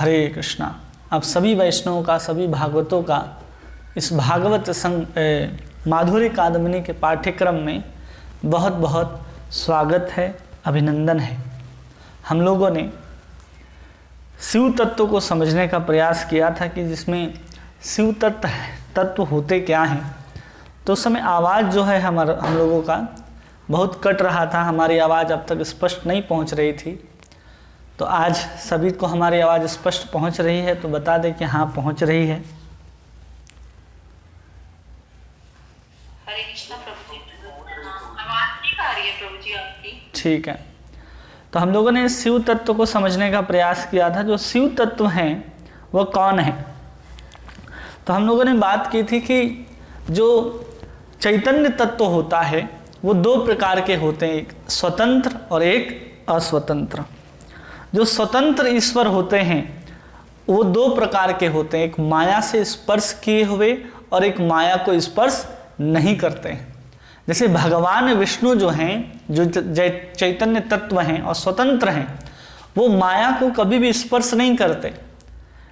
हरे कृष्णा। आप सभी वैष्णवों का, सभी भागवतों का इस भागवत माधुर्य कादम्बिनी के पाठ्यक्रम में बहुत बहुत स्वागत है, अभिनंदन है। हम लोगों ने शिव तत्व को समझने का प्रयास किया था कि जिसमें शिव तत्व होते क्या हैं। तो उस समय आवाज़ जो है हम लोगों का बहुत कट रहा था, हमारी आवाज़ अब तक स्पष्ट नहीं पहुंच रही थी। तो आज सभी को हमारी आवाज़ स्पष्ट पहुंच रही है, तो बता दें कि हाँ पहुंच रही है। हरे कृष्णा प्रभु जी, आवाज़ ठीक आ रही है प्रभु जी आपकी। ठीक है। तो हम लोगों ने शिव तत्व को समझने का प्रयास किया था। जो शिव तत्व हैं वह कौन है। तो हम लोगों ने बात की थी कि जो चैतन्य तत्व होता है वो दो प्रकार के होते हैं, एक स्वतंत्र और एक अस्वतंत्र। जो स्वतंत्र ईश्वर होते हैं वो दो प्रकार के होते हैं, एक माया से स्पर्श किए हुए और एक माया को स्पर्श नहीं करते हैं। जैसे भगवान विष्णु जो हैं, जो चैतन्य तत्व हैं और स्वतंत्र हैं, वो माया को कभी भी स्पर्श नहीं करते।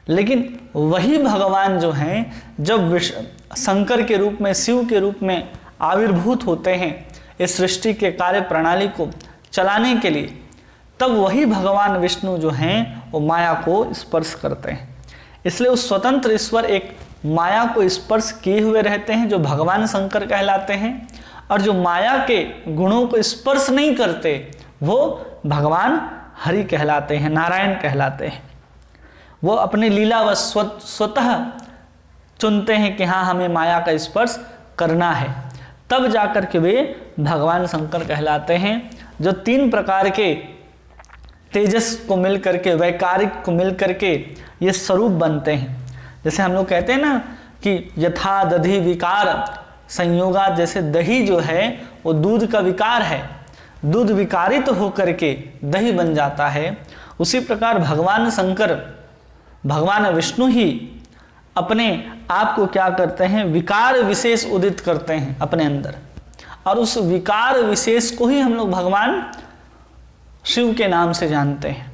लेकिन वही भगवान जो हैं जब शंकर के रूप में, शिव के रूप में आविर्भूत होते हैं इस सृष्टि के कार्य प्रणाली को चलाने के लिए, तब वही भगवान विष्णु जो हैं वो माया को स्पर्श करते हैं। इसलिए उस स्वतंत्र ईश्वर एक माया को स्पर्श किए हुए रहते हैं, जो भगवान शंकर कहलाते हैं। और जो माया के गुणों को स्पर्श नहीं करते वो भगवान हरि कहलाते हैं, नारायण कहलाते हैं। वो अपनी लीला व स्वतः चुनते हैं कि हाँ हमें माया का स्पर्श करना है, तब जाकर के वे भगवान शंकर कहलाते हैं। जो तीन प्रकार के तेजस को मिल करके, वैकारिक को मिल करके ये स्वरूप बनते हैं। जैसे हम लोग कहते हैं ना कि यथा दधि विकार संयोगा, जैसे दही जो है वो दूध का विकार है, दूध विकारित तो होकर के दही बन जाता है। उसी प्रकार भगवान शंकर, भगवान विष्णु ही अपने आप को क्या करते हैं, विकार विशेष उदित करते हैं अपने अंदर। और उस विकार विशेष को ही हम लोग भगवान शिव के नाम से जानते हैं।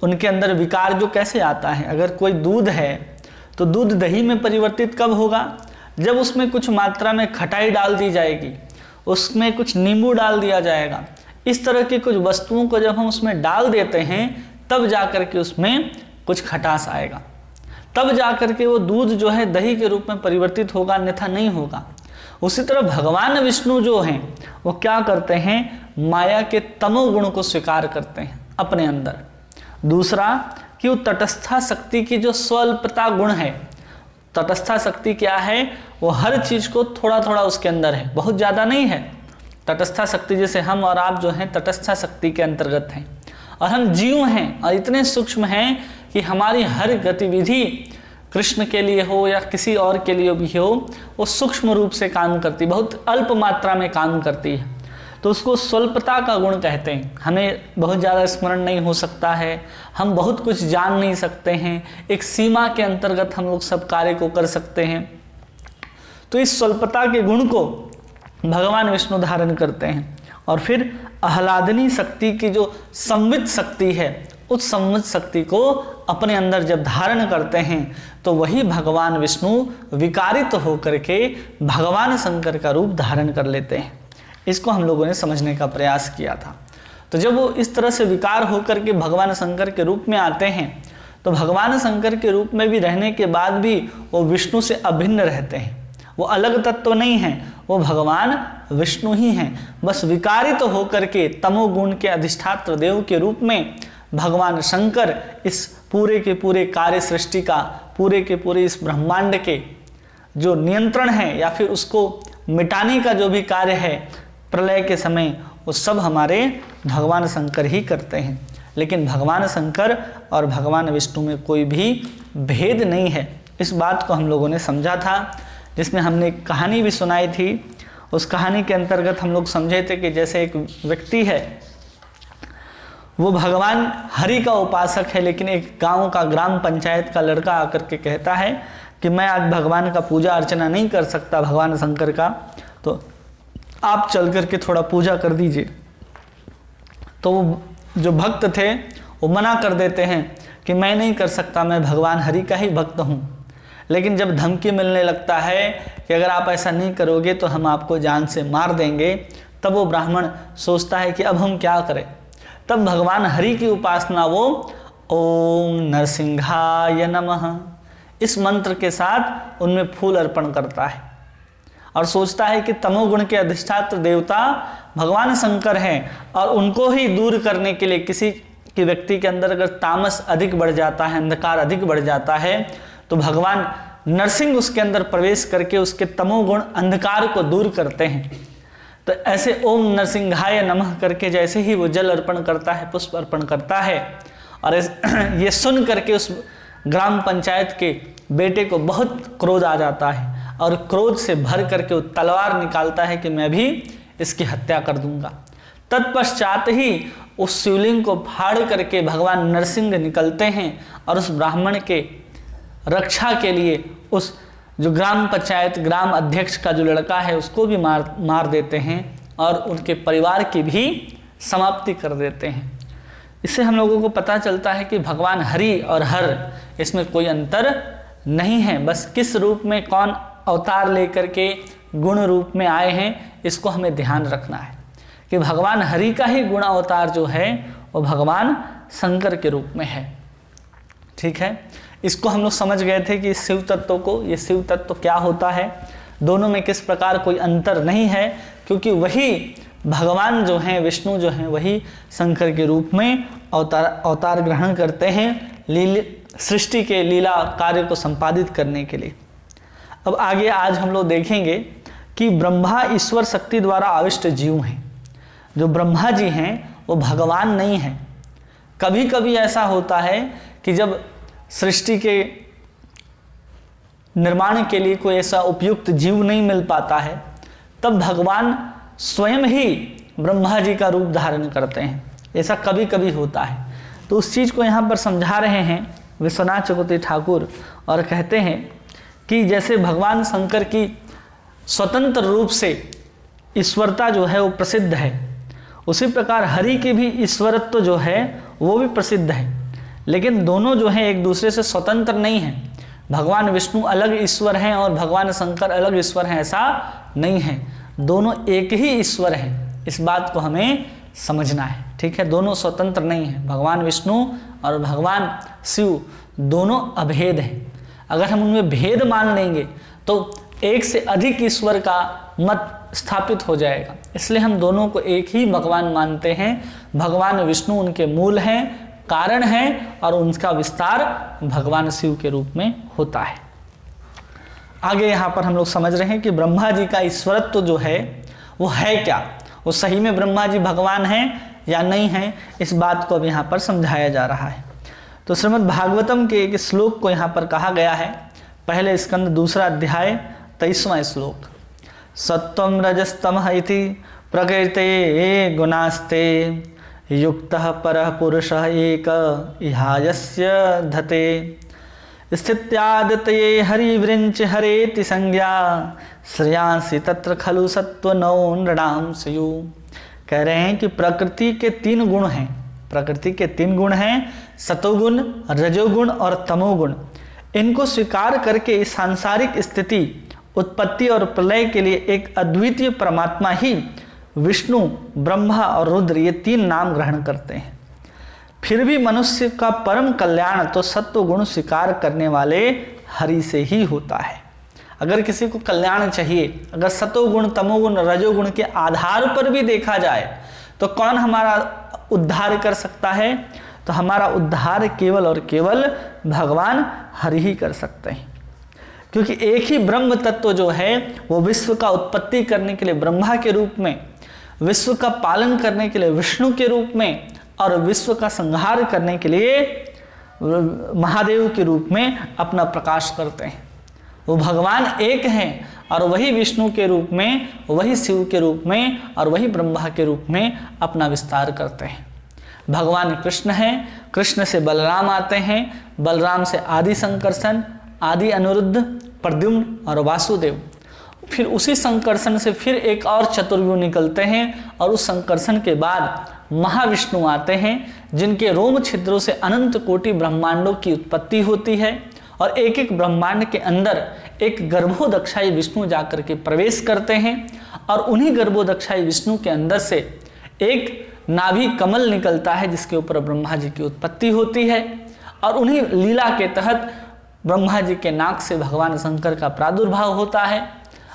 उनके अंदर विकार जो कैसे आता है, अगर कोई दूध है तो दूध दही में परिवर्तित कब होगा, जब उसमें कुछ मात्रा में खटाई डाल दी जाएगी, उसमें कुछ नींबू डाल दिया जाएगा। इस तरह की कुछ वस्तुओं को जब हम उसमें डाल देते हैं तब जाकर के उसमें कुछ खटास आएगा, तब जाकर के वो दूध जो है दही के रूप में परिवर्तित होगा, अन्यथा नहीं होगा। उसी तरह भगवान विष्णु जो हैं वो क्या करते हैं, माया के तमोगुण को स्वीकार करते हैं अपने अंदर। दूसरा कि वो तटस्था शक्ति की जो स्वल्पता गुण है, तटस्था शक्ति क्या है, वो हर चीज को थोड़ा थोड़ा उसके अंदर है, बहुत ज्यादा नहीं है। तटस्था शक्ति जैसे हम और आप जो हैं तटस्था शक्ति के अंतर्गत हैं, और हम जीव हैं और इतने सूक्ष्म हैं कि हमारी हर गतिविधि कृष्ण के लिए हो या किसी और के लिए भी हो, वो सूक्ष्म रूप से काम करती, बहुत अल्प मात्रा में काम करती है। तो उसको स्वल्पता का गुण कहते हैं। हमें बहुत ज़्यादा स्मरण नहीं हो सकता है, हम बहुत कुछ जान नहीं सकते हैं, एक सीमा के अंतर्गत हम लोग सब कार्य को कर सकते हैं। तो इस स्वल्पता के गुण को भगवान विष्णु धारण करते हैं। और फिर आह्लादनी शक्ति की जो संवित शक्ति है, उस संवित शक्ति को अपने अंदर जब धारण करते हैं तो वही भगवान विष्णु विकारित होकर के भगवान शंकर का रूप धारण कर लेते हैं। इसको हम लोगों ने समझने का प्रयास किया था। तो जब वो इस तरह से विकार होकर के भगवान शंकर के रूप में आते हैं तो भगवान शंकर के रूप में भी रहने के बाद भी वो विष्णु से अभिन्न रहते हैं, वो अलग तत्व नहीं हैं, वो भगवान विष्णु ही हैं। बस विकारित तो होकर के तमोगुण के अधिष्ठात्र देव के रूप में भगवान शंकर इस पूरे के पूरे कार्य सृष्टि का, पूरे के पूरे इस ब्रह्मांड के जो नियंत्रण है या फिर उसको मिटाने का जो भी कार्य है प्रलय के समय, वो सब हमारे भगवान शंकर ही करते हैं। लेकिन भगवान शंकर और भगवान विष्णु में कोई भी भेद नहीं है। इस बात को हम लोगों ने समझा था, जिसमें हमने एक कहानी भी सुनाई थी। उस कहानी के अंतर्गत हम लोग समझे थे कि जैसे एक व्यक्ति है, वो भगवान हरि का उपासक है, लेकिन एक गांव का ग्राम पंचायत का लड़का आकर के कहता है कि मैं आज भगवान का पूजा अर्चना नहीं कर सकता, भगवान शंकर का, तो आप चल करके थोड़ा पूजा कर दीजिए। तो वो जो भक्त थे वो मना कर देते हैं कि कि मैं नहीं कर सकता, मैं भगवान हरि का ही भक्त हूँ। लेकिन जब धमकी मिलने लगता है कि अगर आप ऐसा नहीं करोगे तो हम आपको जान से मार देंगे, तब वो ब्राह्मण सोचता है कि अब हम क्या करें। तब भगवान हरि की उपासना वो ओम नरसिंहाय नमः इस मंत्र के साथ उनमें फूल अर्पण करता है और सोचता है कि तमोगुण के अधिष्ठात्र देवता भगवान शंकर हैं और उनको ही दूर करने के लिए किसी के व्यक्ति के अंदर अगर तामस अधिक बढ़ जाता है, अंधकार अधिक बढ़ जाता है, तो भगवान नरसिंह उसके अंदर प्रवेश करके उसके तमोगुण अंधकार को दूर करते हैं। तो ऐसे ओम नरसिंहाय नमः करके जैसे ही वो जल अर्पण करता है, पुष्प अर्पण करता है, और ये सुन करके उस ग्राम पंचायत के बेटे को बहुत क्रोध आ जाता है और क्रोध से भर करके वो तलवार निकालता है कि मैं भी इसकी हत्या कर दूंगा। तत्पश्चात ही उस शिवलिंग को फाड़ करके भगवान नरसिंह निकलते हैं और उस ब्राह्मण के रक्षा के लिए उस जो ग्राम पंचायत ग्राम अध्यक्ष का जो लड़का है उसको भी मार देते हैं और उनके परिवार की भी समाप्ति कर देते हैं। इससे हम लोगों को पता चलता है कि भगवान हरि और हर इसमें कोई अंतर नहीं है, बस किस रूप में कौन अवतार लेकर के गुण रूप में आए हैं इसको हमें ध्यान रखना है कि भगवान हरि का ही गुण अवतार जो है वो भगवान शंकर के रूप में है। ठीक है, इसको हम लोग समझ गए थे कि शिव तत्व को, ये शिव तत्व क्या होता है, दोनों में किस प्रकार कोई अंतर नहीं है, क्योंकि भगवान जो हैं विष्णु जो हैं वही शंकर के रूप में अवतार ग्रहण करते हैं सृष्टि के लीला कार्य को संपादित करने के लिए। अब आगे आज हम लोग देखेंगे कि ब्रह्मा ईश्वर शक्ति द्वारा आविष्ट जीव हैं। जो ब्रह्मा जी हैं वो भगवान नहीं हैं। कभी कभी ऐसा होता है कि जब सृष्टि के निर्माण के लिए कोई ऐसा उपयुक्त जीव नहीं मिल पाता है, तब भगवान स्वयं ही ब्रह्मा जी का रूप धारण करते हैं। ऐसा कभी कभी होता है। तो उस चीज़ को यहाँ पर समझा रहे हैं विश्वनाथ चक्रवर्ती ठाकुर और कहते हैं कि जैसे भगवान शंकर की स्वतंत्र रूप से ईश्वरता जो है वो प्रसिद्ध है, उसी प्रकार हरि की भी ईश्वरत्व जो है वो भी प्रसिद्ध है। लेकिन दोनों जो हैं एक दूसरे से स्वतंत्र नहीं हैं। भगवान विष्णु अलग ईश्वर हैं और भगवान शंकर अलग ईश्वर हैं, ऐसा नहीं है। दोनों एक ही ईश्वर हैं, इस बात को हमें समझना है। ठीक है, दोनों स्वतंत्र नहीं हैं। भगवान विष्णु और भगवान शिव दोनों अभेद हैं। अगर हम उनमें भेद मान लेंगे तो एक से अधिक ईश्वर का मत स्थापित हो जाएगा। इसलिए हम दोनों को एक ही भगवान मानते हैं। भगवान विष्णु उनके मूल हैं, कारण हैं, और उनका विस्तार भगवान शिव के रूप में होता है। आगे यहाँ पर हम लोग समझ रहे हैं कि ब्रह्मा जी का ईश्वरत्व जो है वो है क्या, वो सही में ब्रह्मा जी भगवान हैं या नहीं हैं, इस बात को अब यहाँ पर समझाया जा रहा है। तो श्रीमद् भागवतम के एक श्लोक को यहाँ पर कहा गया है, पहले स्कंद 2 अध्याय 23वां श्लोक। सत्वं रजस्तमः इति प्रकृते गुणास्ते युक्तः परः पुरुषः एक इहायस्य धते स्थित्यादतये हरिवृंच हरेति संज्ञा श्रेयांसि तत्र खलु सत्वनौ नृणां स्यु। कह रहे हैं कि प्रकृति के 3 गुण हैं। प्रकृति के 3 गुण हैं, सतोगुण, रजोगुण और तमोगुण। इनको स्वीकार करके इस सांसारिक स्थिति, उत्पत्ति और प्रलय के लिए एक अद्वितीय परमात्मा ही विष्णु, ब्रह्मा और रुद्र ये 3 नाम ग्रहण करते हैं। फिर भी मनुष्य का परम कल्याण तो सत्व गुण स्वीकार करने वाले हरि से ही होता है। अगर किसी को कल्याण चाहिए, अगर सतोगुण, तमोगुण, रजोगुण के आधार पर भी देखा जाए तो कौन हमारा उद्धार कर सकता है? तो हमारा उद्धार केवल और केवल भगवान हरि ही कर सकते हैं। क्योंकि एक ही ब्रह्म तत्व जो है वो विश्व का उत्पत्ति करने के लिए ब्रह्मा के रूप में, विश्व का पालन करने के लिए विष्णु के रूप में, और विश्व का संहार करने के लिए महादेव के रूप में अपना प्रकाश करते हैं। वो भगवान एक हैं और वही विष्णु के रूप में, वही शिव के रूप में और वही ब्रह्मा के रूप में अपना विस्तार करते हैं। भगवान कृष्ण हैं, कृष्ण से बलराम आते हैं, बलराम से आदि संकर्षण, आदि अनिरुद्ध, प्रद्युम्न और वासुदेव। फिर उसी संकर्षण से फिर एक और चतुर्व्यूह निकलते हैं और उस संकर्षण के बाद महाविष्णु आते हैं, जिनके रोम छिद्रों से अनंत कोटि ब्रह्मांडों की उत्पत्ति होती है और एक एक ब्रह्मांड के अंदर एक गर्भोदक्षाई विष्णु जाकर के प्रवेश करते हैं और उन्हीं गर्भोदक्षाई विष्णु के अंदर से एक नाभि कमल निकलता है जिसके ऊपर ब्रह्मा जी की उत्पत्ति होती है और उन्हीं लीला के तहत ब्रह्मा जी के नाक से भगवान शंकर का प्रादुर्भाव होता है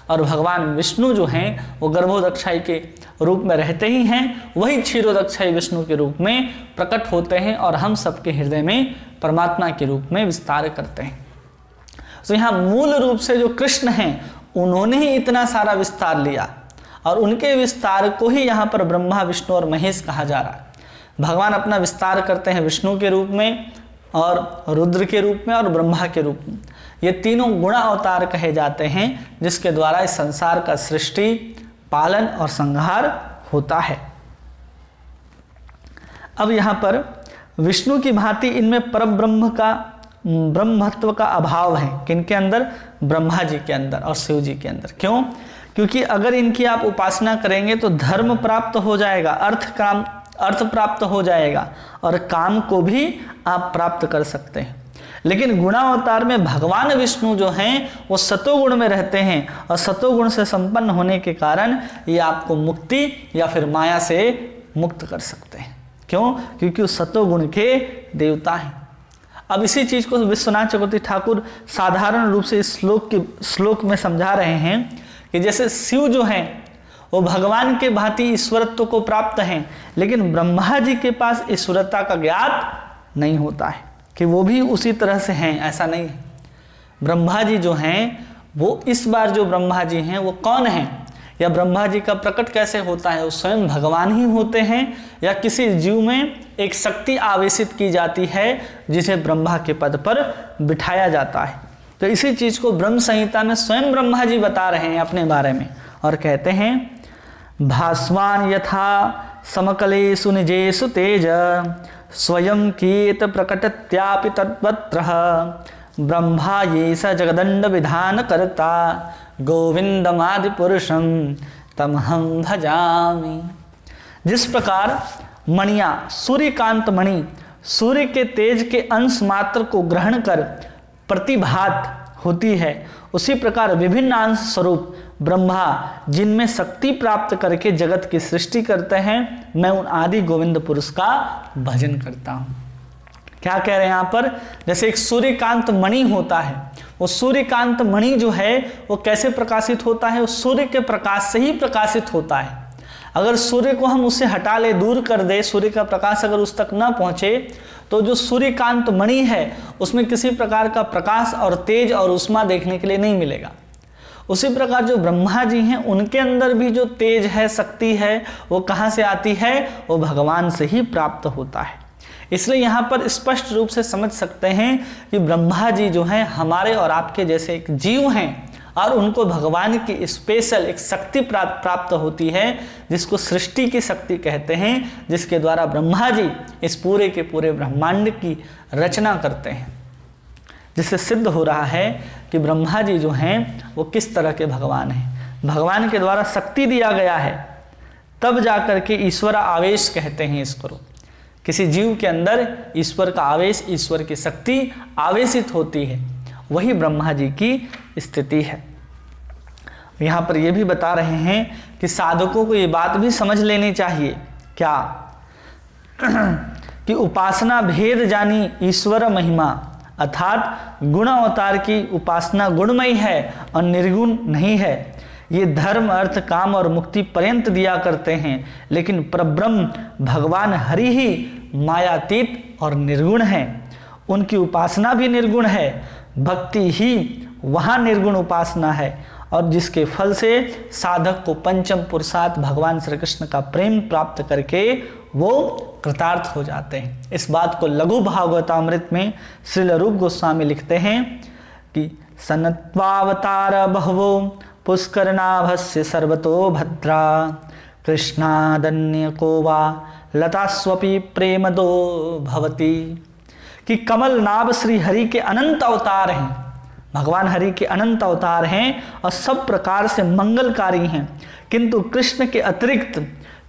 और भगवान विष्णु जो हैं वो गर्भोदक्षाई के रूप में रहते ही हैं, वही क्षीरोदक्षाई विष्णु के रूप में प्रकट होते हैं और हम सबके हृदय में परमात्मा के रूप में विस्तार करते हैं। तो यहाँ मूल रूप से जो कृष्ण हैं उन्होंने ही इतना सारा विस्तार लिया और उनके विस्तार को ही यहाँ पर ब्रह्मा विष्णु और महेश कहा जा रहा है। भगवान अपना विस्तार करते हैं विष्णु के रूप में और रुद्र के रूप में और ब्रह्मा के रूप में। ये तीनों गुणा अवतार कहे जाते हैं जिसके द्वारा इस संसार का सृष्टि, पालन और संहार होता है। अब यहाँ पर विष्णु की भांति इनमें परब्रह्म का ब्रह्मत्व का अभाव है। किनके अंदर? ब्रह्मा जी के अंदर और शिव जी के अंदर। क्यों? क्योंकि अगर इनकी आप उपासना करेंगे तो धर्म प्राप्त हो जाएगा, अर्थ प्राप्त हो जाएगा और काम को भी आप प्राप्त कर सकते हैं। लेकिन गुणावतार में भगवान विष्णु जो हैं वो सतोगुण में रहते हैं और सतोगुण से संपन्न होने के कारण ये आपको मुक्ति या फिर माया से मुक्त कर सकते हैं। क्यों? क्योंकि वो सतोगुण के देवता हैं। अब इसी चीज को विश्वनाथ चक्रवर्ती ठाकुर साधारण रूप से इस श्लोक में समझा रहे हैं कि जैसे शिव जो हैं वो भगवान के भांति ईश्वरत्व को प्राप्त हैं, लेकिन ब्रह्मा जी के पास ईश्वरता का ज्ञात नहीं होता है कि वो भी उसी तरह से हैं, ऐसा नहीं है। ब्रह्मा जी जो हैं वो इस बार जो ब्रह्मा जी हैं वो कौन हैं या ब्रह्मा जी का प्रकट कैसे होता है? वो स्वयं भगवान ही होते हैं या किसी जीव में एक शक्ति आवेशित की जाती है जिसे ब्रह्मा के पद पर बिठाया जाता है। तो इसी चीज को ब्रह्म संहिता में स्वयं ब्रह्मा जी बता रहे हैं अपने बारे में और कहते हैं भास्वान यथा समकलेषु निजेषु तेज स्वयं कीत प्रकटत्यापि तद्वत्रः ब्रह्मा ये स जगदंड विधान करता गोविंदमादि पुरुषं तमहं भजामि। जिस प्रकार मणियां सूर्यकांत मणि सूर्य के तेज के अंश मात्र को ग्रहण कर प्रतिभात होती है, उसी प्रकार विभिन्न अंश स्वरूप ब्रह्मा जिनमें शक्ति प्राप्त करके जगत की सृष्टि करते हैं, मैं उन आदि गोविंद पुरुष का भजन करता हूँ। क्या कह रहे हैं यहाँ पर? जैसे एक सूर्यकांत मणि होता है, वो सूर्यकांत मणि जो है वो कैसे प्रकाशित होता है? वो सूर्य के प्रकाश से ही प्रकाशित होता है। अगर सूर्य को हम उससे हटा ले, दूर कर दे, सूर्य का प्रकाश अगर उस तक ना पहुँचे तो जो सूर्यकांत मणि है उसमें किसी प्रकार का प्रकाश और तेज और उष्मा देखने के लिए नहीं मिलेगा। उसी प्रकार जो ब्रह्मा जी हैं उनके अंदर भी जो तेज है, शक्ति है, वो कहाँ से आती है? वो भगवान से ही प्राप्त होता है। इसलिए यहाँ पर स्पष्ट रूप से समझ सकते हैं कि ब्रह्मा जी जो हैं हमारे और आपके जैसे एक जीव हैं और उनको भगवान की स्पेशल एक शक्ति प्राप्त होती है जिसको सृष्टि की शक्ति कहते हैं, जिसके द्वारा ब्रह्मा जी इस पूरे के पूरे ब्रह्मांड की रचना करते हैं। जिससे सिद्ध हो रहा है कि ब्रह्मा जी जो हैं वो किस तरह के भगवान हैं। भगवान के द्वारा शक्ति दिया गया है तब जाकर के ईश्वर आवेश कहते हैं इसको। किसी जीव के अंदर ईश्वर का आवेश, ईश्वर की शक्ति आवेशित होती है, वही ब्रह्मा जी की स्थिति है। यहाँ पर यह भी बता रहे हैं कि साधकों को ये बात भी समझ लेनी चाहिए क्या कि उपासना भेद जानी ईश्वर महिमा, अर्थात गुण अवतार की उपासना गुणमयी है और निर्गुण नहीं है। ये धर्म, अर्थ, काम और मुक्ति पर्यंत दिया करते हैं, लेकिन परब्रह्म भगवान हरि ही मायातीत और निर्गुण है। उनकी उपासना भी निर्गुण है, भक्ति ही वहाँ निर्गुण उपासना है और जिसके फल से साधक को पंचम पुरुषार्थ भगवान श्री कृष्ण का प्रेम प्राप्त करके वो कृतार्थ हो जाते हैं। इस बात को लघु भागवतामृत में श्रील रूप गोस्वामी लिखते हैं कि सनत्वावतार बहवो पुष्करनाभस्य सर्वतो भद्रा कृष्णादन्य को वा लतास्वपि प्रेमदो भवती। कि कमल नाभ श्री हरि के अनंत अवतार हैं, भगवान हरि के अनंत अवतार हैं और सब प्रकार से मंगलकारी हैं, किंतु कृष्ण के अतिरिक्त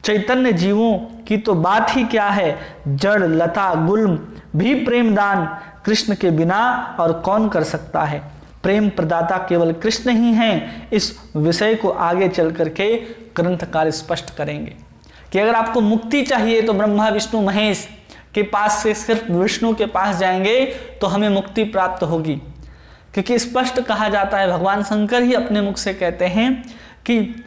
चैतन्य जीवों की तो बात ही क्या है, जड़ लता गुल्म भी प्रेम दान कृष्ण के बिना और कौन कर सकता है। प्रेम प्रदाता केवल कृष्ण ही हैं। इस विषय को आगे चल करके ग्रंथकार स्पष्ट करेंगे कि अगर आपको मुक्ति चाहिए तो ब्रह्मा विष्णु महेश के पास से सिर्फ विष्णु के पास जाएंगे तो हमें मुक्ति प्राप्त होगी, क्योंकि स्पष्ट कहा जाता है, भगवान शंकर ही अपने मुख से कहते हैं कि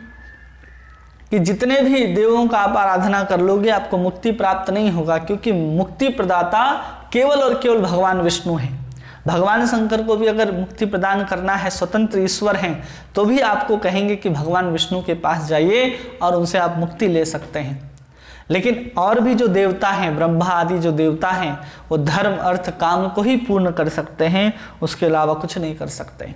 जितने भी देवों का आप आराधना कर लोगे आपको मुक्ति प्राप्त नहीं होगा, क्योंकि मुक्ति प्रदाता केवल और केवल भगवान विष्णु हैं। भगवान शंकर को भी अगर मुक्ति प्रदान करना है, स्वतंत्र ईश्वर हैं, तो भी आपको कहेंगे कि भगवान विष्णु के पास जाइए और उनसे आप मुक्ति ले सकते हैं। लेकिन और भी जो देवता हैं, ब्रह्मा आदि जो देवता हैं, वो धर्म अर्थ काम को ही पूर्ण कर सकते हैं, उसके अलावा कुछ नहीं कर सकते।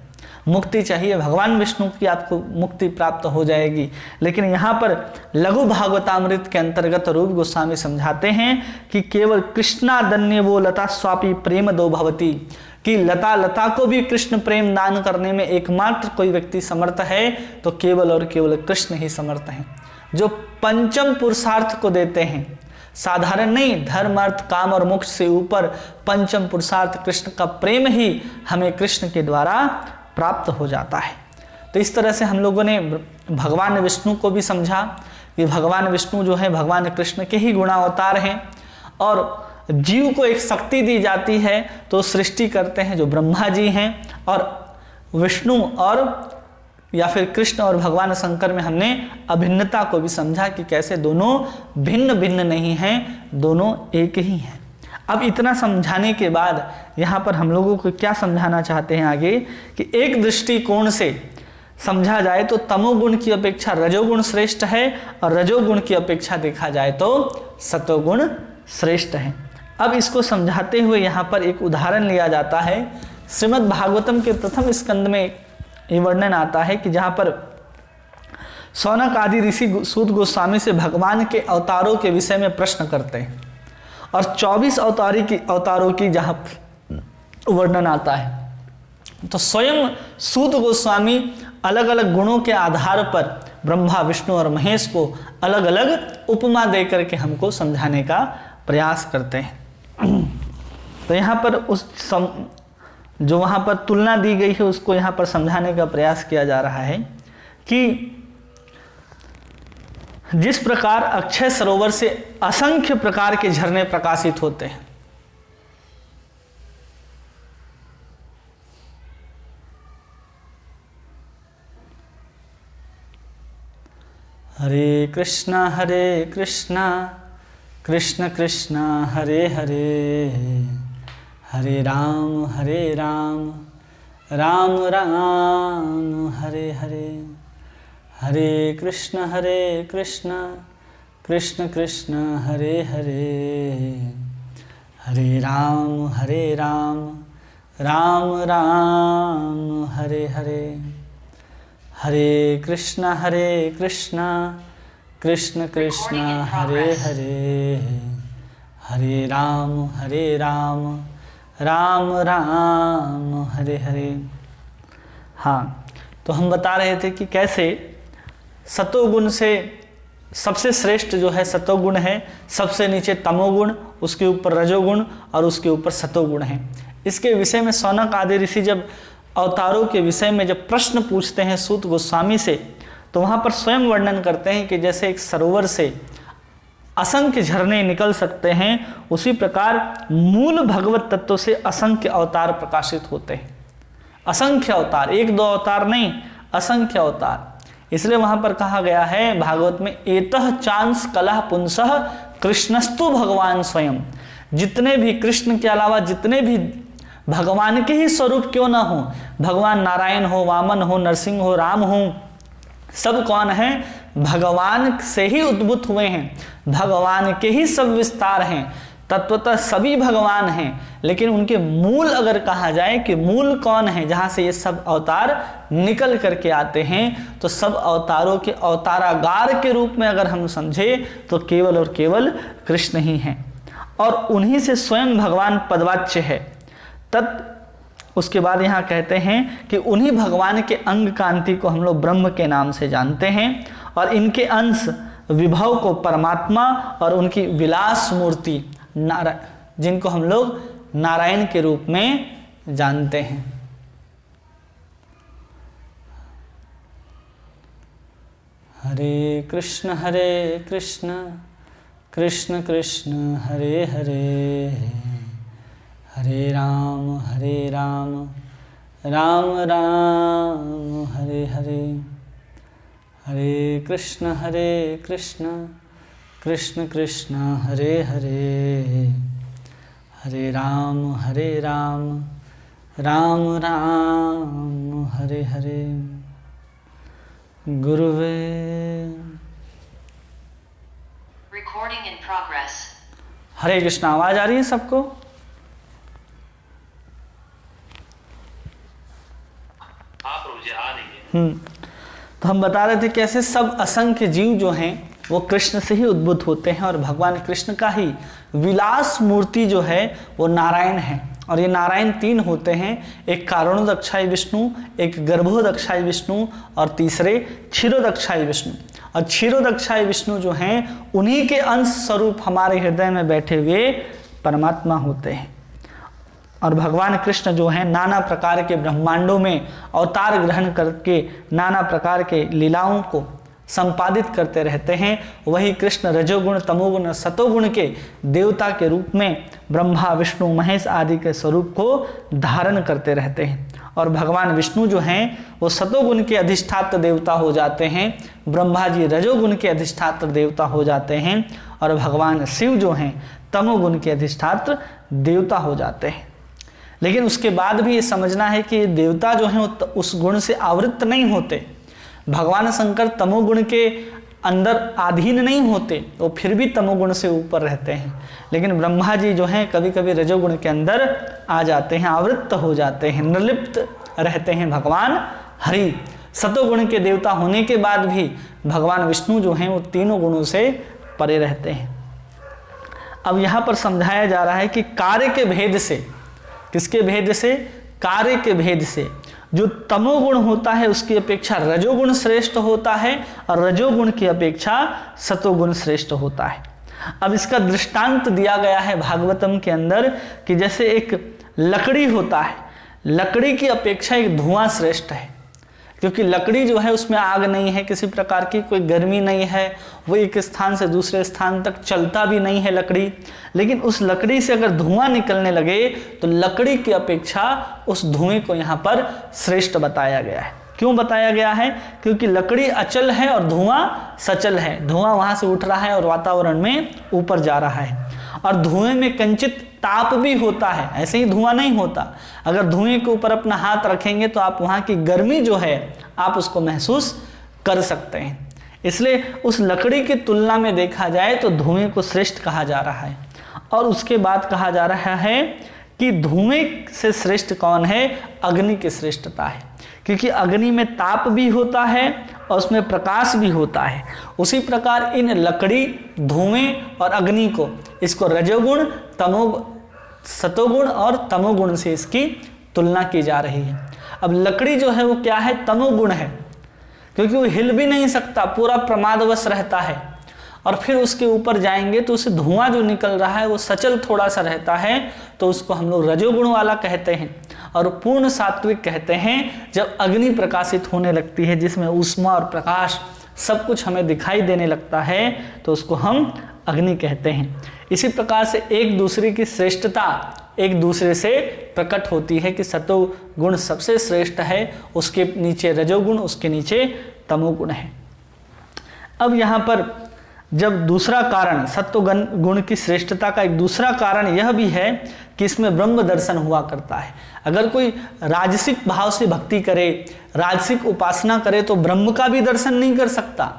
मुक्ति चाहिए भगवान विष्णु की, आपको मुक्ति प्राप्त हो जाएगी। लेकिन यहाँ पर लघु भागवतामृत के अंतर्गत रूप गोस्वामी समझाते हैं कि केवल कृष्णादन्य वो लता स्वापी प्रेम दो भवती, कि लता को भी कृष्ण प्रेम दान करने में एकमात्र कोई व्यक्ति समर्थ है तो केवल और केवल कृष्ण ही समर्थ हैं, जो पंचम पुरुषार्थ को देते हैं। साधारण नहीं, धर्म अर्थ काम और मोक्ष से ऊपर पंचम पुरुषार्थ कृष्ण का प्रेम ही हमें कृष्ण के द्वारा प्राप्त हो जाता है। तो इस तरह से हम लोगों ने भगवान विष्णु को भी समझा कि भगवान विष्णु जो है भगवान कृष्ण के ही गुणावतार हैं, और जीव को एक शक्ति दी जाती है तो सृष्टि करते हैं जो ब्रह्मा जी हैं, और विष्णु और या फिर कृष्ण और भगवान शंकर में हमने अभिन्नता को भी समझा कि कैसे दोनों भिन्न भिन्न नहीं हैं, दोनों एक ही हैं। अब इतना समझाने के बाद यहाँ पर हम लोगों को क्या समझाना चाहते हैं आगे, कि एक दृष्टिकोण से समझा जाए तो तमोगुण की अपेक्षा रजोगुण श्रेष्ठ है, और रजोगुण की अपेक्षा देखा जाए तो सतोगुण श्रेष्ठ है। अब इसको समझाते हुए यहाँ पर एक उदाहरण लिया जाता है। श्रीमद् भागवतम के प्रथम स्कंद में ये वर्णन आता है कि जहाँ पर सौनक आदि ऋषि सूत गोस्वामी से भगवान के अवतारों के विषय में प्रश्न करते हैं, और 24 अवतारों की जहाँ वर्णन आता है, तो स्वयं सूत गोस्वामी अलग अलग गुणों के आधार पर ब्रह्मा विष्णु और महेश को अलग अलग उपमा दे करके हमको समझाने का प्रयास करते हैं। तो यहाँ पर जो वहाँ पर तुलना दी गई है उसको यहाँ पर समझाने का प्रयास किया जा रहा है कि जिस प्रकार अक्षय सरोवर से असंख्य प्रकार के झरने प्रकाशित होते हैं, हरे कृष्णा कृष्ण कृष्ण हरे हरे, हरे राम राम राम हरे हरे, हरे कृष्ण कृष्ण कृष्ण हरे हरे, हरे राम राम राम हरे हरे, हरे कृष्ण कृष्ण कृष्ण हरे हरे, हरे राम राम राम हरे हरे। हाँ, तो हम बता रहे थे कि कैसे सतोगुण से सबसे श्रेष्ठ जो है सतोगुण है, सबसे नीचे तमोगुण, उसके ऊपर रजोगुण और उसके ऊपर सतोगुण है। इसके विषय में सौनक आदि ऋषि जब अवतारों के विषय में जब प्रश्न पूछते हैं सूत गोस्वामी से, तो वहाँ पर स्वयं वर्णन करते हैं कि जैसे एक सरोवर से असंख्य झरने निकल सकते हैं, उसी प्रकार मूल भगवत तत्व से असंख्य अवतार प्रकाशित होते हैं। असंख्य अवतार, एक दो अवतार नहीं, असंख्य अवतार। इसलिए वहां पर कहा गया है भागवत में, एतः चांस कलह पुंसः कृष्णस्तु भगवान स्वयं। जितने भी कृष्ण के अलावा जितने भी भगवान के ही स्वरूप क्यों ना हो, भगवान नारायण हो, वामन हो, नरसिंह हो, राम हो, सब कौन है? भगवान से ही उद्भूत हुए हैं, भगवान के ही सब विस्तार हैं। तत्वतः सभी भगवान हैं, लेकिन उनके मूल अगर कहा जाए कि मूल कौन है, जहाँ से ये सब अवतार निकल करके आते हैं, तो सब अवतारों के अवतारागार के रूप में अगर हम समझे तो केवल और केवल कृष्ण ही हैं, और उन्हीं से स्वयं भगवान पदवाच्य है। उसके बाद यहाँ कहते हैं कि उन्हीं भगवान के अंग कांति को हम लोग ब्रह्म के नाम से जानते हैं, और इनके अंश विभव को परमात्मा और उनकी विलास मूर्ति जिनको हम लोग नारायण के रूप में जानते हैं। हरे कृष्ण कृष्ण कृष्ण हरे हरे, हरे राम राम राम हरे हरे, हरे कृष्ण कृष्ण कृष्ण हरे हरे, हरे राम राम राम हरे हरे। गुरुवे Recording in progress. हरे कृष्ण। आवाज आ रही है सबको? हाँ प्रभु जी आ रही है। तो हम बता रहे थे कैसे सब असंख्य जीव जो हैं वो कृष्ण से ही उद्भूत होते हैं और भगवान कृष्ण का ही विलास मूर्ति जो है वो नारायण है। और ये नारायण तीन होते हैं, एक कारणोदक्षाई विष्णु, एक गर्भोदक्षाई विष्णु और तीसरे क्षीरोदक्षाई विष्णु। और क्षीरोदक्षाई विष्णु जो हैं उन्हीं के अंश स्वरूप हमारे हृदय में बैठे हुए परमात्मा होते हैं। और भगवान कृष्ण जो हैं नाना प्रकार के ब्रह्मांडों में अवतार ग्रहण करके नाना प्रकार के लीलाओं को संपादित करते रहते हैं। वही कृष्ण रजोगुण तमोगुण सतोगुण के देवता के रूप में ब्रह्मा विष्णु महेश आदि के स्वरूप को धारण करते रहते हैं। और भगवान विष्णु जो हैं वो सतोगुण के अधिष्ठात्र देवता हो जाते हैं, ब्रह्मा जी रजोगुण के अधिष्ठात्र देवता हो जाते हैं और भगवान शिव जो हैं तमोगुण के अधिष्ठात्र देवता हो जाते हैं। लेकिन उसके बाद भी ये समझना है कि देवता जो हैं उस गुण से आवृत्त नहीं होते। भगवान शंकर तमोगुण के अंदर अधीन नहीं होते, वो फिर भी तमोगुण से ऊपर रहते हैं। लेकिन ब्रह्मा जी जो हैं कभी कभी रजोगुण के अंदर आ जाते हैं, आवृत्त हो जाते हैं, निर्लिप्त रहते हैं भगवान हरि। सतोगुण के देवता होने के बाद भी भगवान विष्णु जो हैं वो तीनों गुणों से परे रहते हैं। अब यहाँ पर समझाया जा रहा है कि कार्य के भेद से, किसके भेद से? कार्य के भेद से जो तमोगुण होता है उसकी अपेक्षा रजोगुण श्रेष्ठ होता है और रजोगुण की अपेक्षा सतोगुण श्रेष्ठ होता है। अब इसका दृष्टांत दिया गया है भागवतम के अंदर कि जैसे एक लकड़ी होता है, लकड़ी की अपेक्षा एक धुआं श्रेष्ठ है, क्योंकि लकड़ी जो है उसमें आग नहीं है, किसी प्रकार की कोई गर्मी नहीं है, वो एक स्थान से दूसरे स्थान तक चलता भी नहीं है लकड़ी। लेकिन उस लकड़ी से अगर धुआं निकलने लगे तो लकड़ी की अपेक्षा उस धुएं को यहाँ पर श्रेष्ठ बताया गया है। क्यों बताया गया है? क्योंकि लकड़ी अचल है और धुआं सचल है। धुआं वहाँ से उठ रहा है और वातावरण में ऊपर जा रहा है, और धुएं में कंचित ताप भी होता है, ऐसे ही धुआं नहीं होता। अगर धुएं के ऊपर अपना हाथ रखेंगे तो आप वहाँ की गर्मी जो है आप उसको महसूस कर सकते हैं। इसलिए उस लकड़ी की तुलना में देखा जाए तो धुएं को श्रेष्ठ कहा जा रहा है। और उसके बाद कहा जा रहा है कि धुएं से श्रेष्ठ कौन है? अग्नि की श्रेष्ठता है, क्योंकि अग्नि में ताप भी होता है और उसमें प्रकाश भी होता है। उसी प्रकार इन लकड़ी, धुएं और अग्नि को, इसको रजोगुण, सतोगुण और तमोगुण से इसकी तुलना की जा रही है। अब लकड़ी जो है वो क्या है? तमोगुण है, क्योंकि वो हिल भी नहीं सकता, पूरा प्रमादवश रहता है। और फिर उसके ऊपर जाएंगे तो उसे धुआं जो निकल रहा है वो सचल थोड़ा सा रहता है, तो उसको हम लोग रजोगुण वाला कहते हैं। और पूर्ण सात्विक कहते हैं जब अग्नि प्रकाशित होने लगती है, जिसमें ऊष्मा और प्रकाश सब कुछ हमें दिखाई देने लगता है, तो उसको हम अग्नि कहते हैं। इसी प्रकार से एक दूसरे की श्रेष्ठता एक दूसरे से प्रकट होती है कि सतोगुण सबसे श्रेष्ठ है, उसके नीचे रजोगुण, उसके नीचे तमोगुण है। अब यहाँ पर जब दूसरा कारण सत्वगुण गुण की श्रेष्ठता का एक दूसरा कारण यह भी है कि इसमें ब्रह्म दर्शन हुआ करता है। अगर कोई राजसिक भाव से भक्ति करे, राजसिक उपासना करे तो ब्रह्म का भी दर्शन नहीं कर सकता।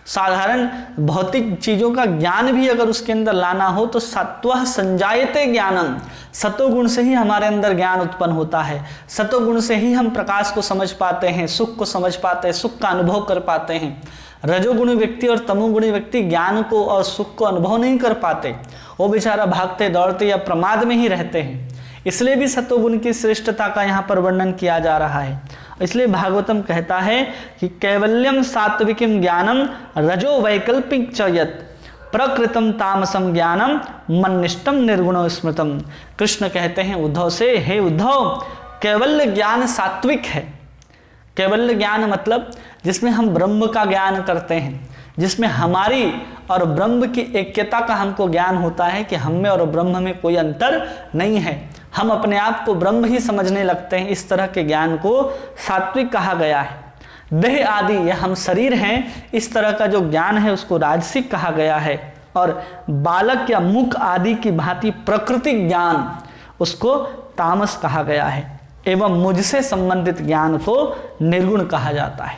साधारण भौतिक चीजों का ज्ञान भी अगर उसके अंदर लाना हो तो सत्वः संजायते ज्ञानम, सतोगुण से ही हमारे अंदर ज्ञान उत्पन्न होता है। सतोगुण से ही हम प्रकाश को समझ पाते हैं, सुख को समझ पाते हैं, सुख का अनुभव कर पाते हैं। रजोगुणी व्यक्ति और तमोगुणी व्यक्ति ज्ञान को और सुख को अनुभव नहीं कर पाते, वो बेचारा भागते दौड़ते या प्रमाद में ही रहते हैं। इसलिए भी सतोगुण की श्रेष्ठता का यहाँ पर वर्णन किया जा रहा है। इसलिए भागवतम कहता है कि कैवल्यम सात्विकम ज्ञानम रजो वैकल्पिक च यत् प्रकृतम तामसम ज्ञानम मन्निष्टम निर्गुण स्मृतम। कृष्ण कहते हैं उद्धव से, हे उद्धव, कैवल्य ज्ञान सात्विक है। कैवल्य ज्ञान मतलब जिसमें हम ब्रह्म का ज्ञान करते हैं, जिसमें हमारी और ब्रह्म की ऐक्यता का हमको ज्ञान होता है कि हम में और ब्रह्म में कोई अंतर नहीं है, हम अपने आप को ब्रह्म ही समझने लगते हैं। इस तरह के ज्ञान को सात्विक कहा गया है। देह आदि, यह हम शरीर हैं, इस तरह का जो ज्ञान है उसको राजसिक कहा गया है। और बालक या मुख आदि की भांति प्राकृतिक ज्ञान, उसको तामस कहा गया है। एवं मुझसे संबंधित ज्ञान को निर्गुण कहा जाता है।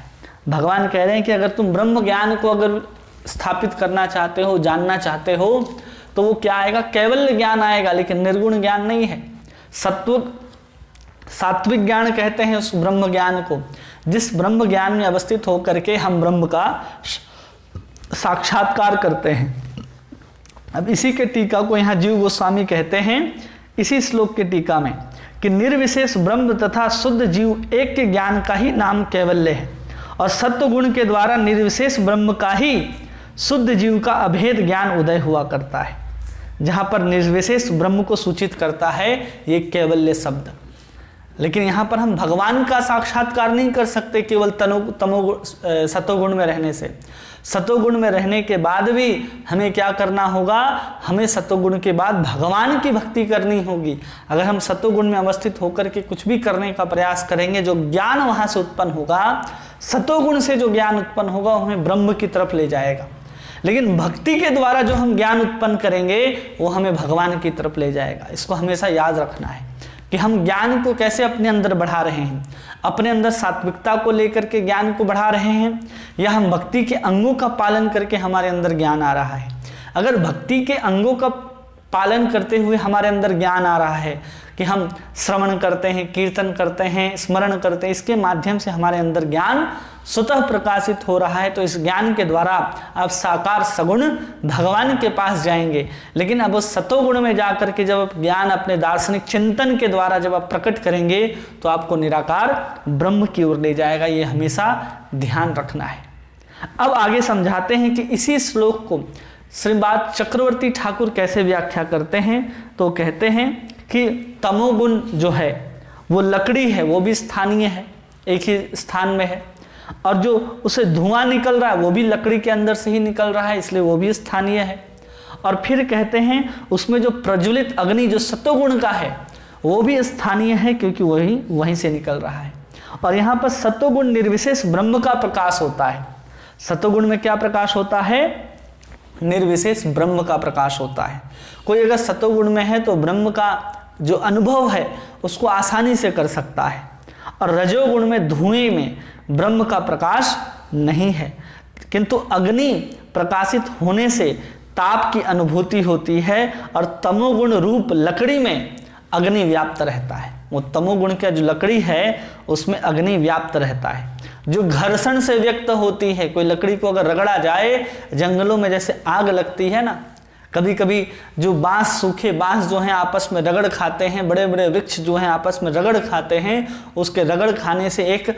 भगवान कह रहे हैं कि अगर तुम ब्रह्म ज्ञान को अगर स्थापित करना चाहते हो, जानना चाहते हो, तो वो क्या आएगा? कैवल्य ज्ञान आएगा, लेकिन निर्गुण ज्ञान नहीं है। सात्विक ज्ञान कहते हैं उस ब्रह्म ज्ञान को, जिस ब्रह्म ज्ञान में अवस्थित होकर के हम ब्रह्म का साक्षात्कार करते हैं। अब इसी के टीका को यहाँ जीव गोस्वामी कहते हैं इसी श्लोक के टीका में कि निर्विशेष ब्रह्म तथा शुद्ध जीव एक के ज्ञान का ही नाम कैवल्य है, और सत्व गुण के द्वारा निर्विशेष ब्रह्म का ही शुद्ध जीव का अभेद ज्ञान उदय हुआ करता है। जहाँ पर निर्विशेष ब्रह्म को सूचित करता है ये कैवल्य शब्द। लेकिन यहाँ पर हम भगवान का साक्षात्कार नहीं कर सकते केवल सतोगुण में रहने से। सतोगुण में रहने के बाद भी हमें क्या करना होगा? हमें सतोगुण के बाद भगवान की भक्ति करनी होगी। अगर हम सतोगुण में अवस्थित होकर के कुछ भी करने का प्रयास करेंगे, जो ज्ञान वहाँ से उत्पन्न होगा, सतोगुण से जो ज्ञान उत्पन्न होगा, हमें ब्रह्म की तरफ ले जाएगा। लेकिन भक्ति के द्वारा जो हम ज्ञान उत्पन्न करेंगे वो हमें भगवान की तरफ ले जाएगा। इसको हमेशा याद रखना है कि हम ज्ञान को कैसे अपने अंदर बढ़ा रहे हैं। अपने अंदर सात्विकता को लेकर के ज्ञान को बढ़ा रहे हैं, या हम भक्ति के अंगों का पालन करके हमारे अंदर ज्ञान आ रहा है। अगर भक्ति के अंगों का पालन करते हुए हमारे अंदर ज्ञान आ रहा है कि हम श्रवण करते हैं, कीर्तन करते हैं, स्मरण करते हैं, इसके माध्यम से हमारे अंदर ज्ञान स्वतः प्रकाशित हो रहा है, तो इस ज्ञान के द्वारा आप साकार सगुण भगवान के पास जाएंगे। लेकिन अब उस सतोगुण में जाकर के जब आप ज्ञान अपने दार्शनिक चिंतन के द्वारा जब आप प्रकट करेंगे, तो आपको निराकार ब्रह्म की ओर ले जाएगा। ये हमेशा ध्यान रखना है। अब आगे समझाते हैं कि इसी श्लोक को श्रीपाद चक्रवर्ती ठाकुर कैसे व्याख्या करते हैं। तो कहते हैं कि तमोगुण जो है वो लकड़ी है, वो भी स्थानीय है, एक ही स्थान में है, और जो उसे धुआं निकल रहा है वो भी लकड़ी के अंदर से ही निकल रहा है, इसलिए वो भी स्थानीय है। और फिर कहते हैं उसमें जो प्रज्वलित अग्नि जो सतोगुण का है वो भी स्थानीय है, क्योंकि वहीं से निकल रहा है। और यहाँ पर सतोगुण निर्विशेष ब्रह्म का प्रकाश होता है। सतोगुण में क्या प्रकाश होता है? निर्विशेष ब्रह्म का प्रकाश होता है। कोई अगर सतोगुण में है तो ब्रह्म का जो अनुभव है उसको आसानी से कर सकता है, और रजोगुण में धुएं में ब्रह्म का प्रकाश नहीं है, किंतु अग्नि प्रकाशित होने से ताप की अनुभूति होती है, और तमोगुण रूप लकड़ी में अग्नि व्याप्त रहता है। वो तमोगुण का जो लकड़ी है उसमें अग्नि व्याप्त रहता है, जो घर्षण से व्यक्त होती है। कोई लकड़ी को अगर रगड़ा जाए, जंगलों में जैसे आग लगती है ना, कभी कभी जो बांस, सूखे बांस जो हैं आपस में रगड़ खाते हैं, बड़े बड़े वृक्ष जो हैं आपस में रगड़ खाते हैं, उसके रगड़ खाने से एक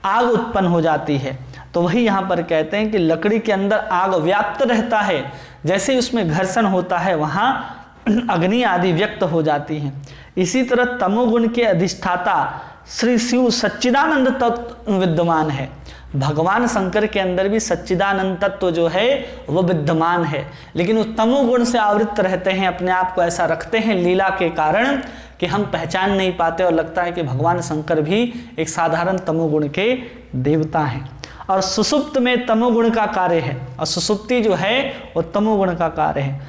आग उत्पन्न हो जाती है। तो वही यहाँ पर कहते हैं कि लकड़ी के अंदर आग व्याप्त रहता है, जैसे ही उसमें घर्षण होता है वहाँ अग्नि आदि व्यक्त हो जाती हैं। इसी तरह तमोगुण के अधिष्ठाता श्री शिव सच्चिदानंद तत्व विद्यमान है। भगवान शंकर के अंदर भी सच्चिदानंद तत्व जो है वह विद्यमान है, लेकिन वो तमोगुण से आवृत रहते हैं, अपने आप को ऐसा रखते हैं लीला के कारण कि हम पहचान नहीं पाते, और लगता है कि भगवान शंकर भी एक साधारण तमोगुण के देवता हैं। और सुसुप्त में तमोगुण का कार्य है, और सुसुप्ति जो है वो तमोगुण का कार्य है।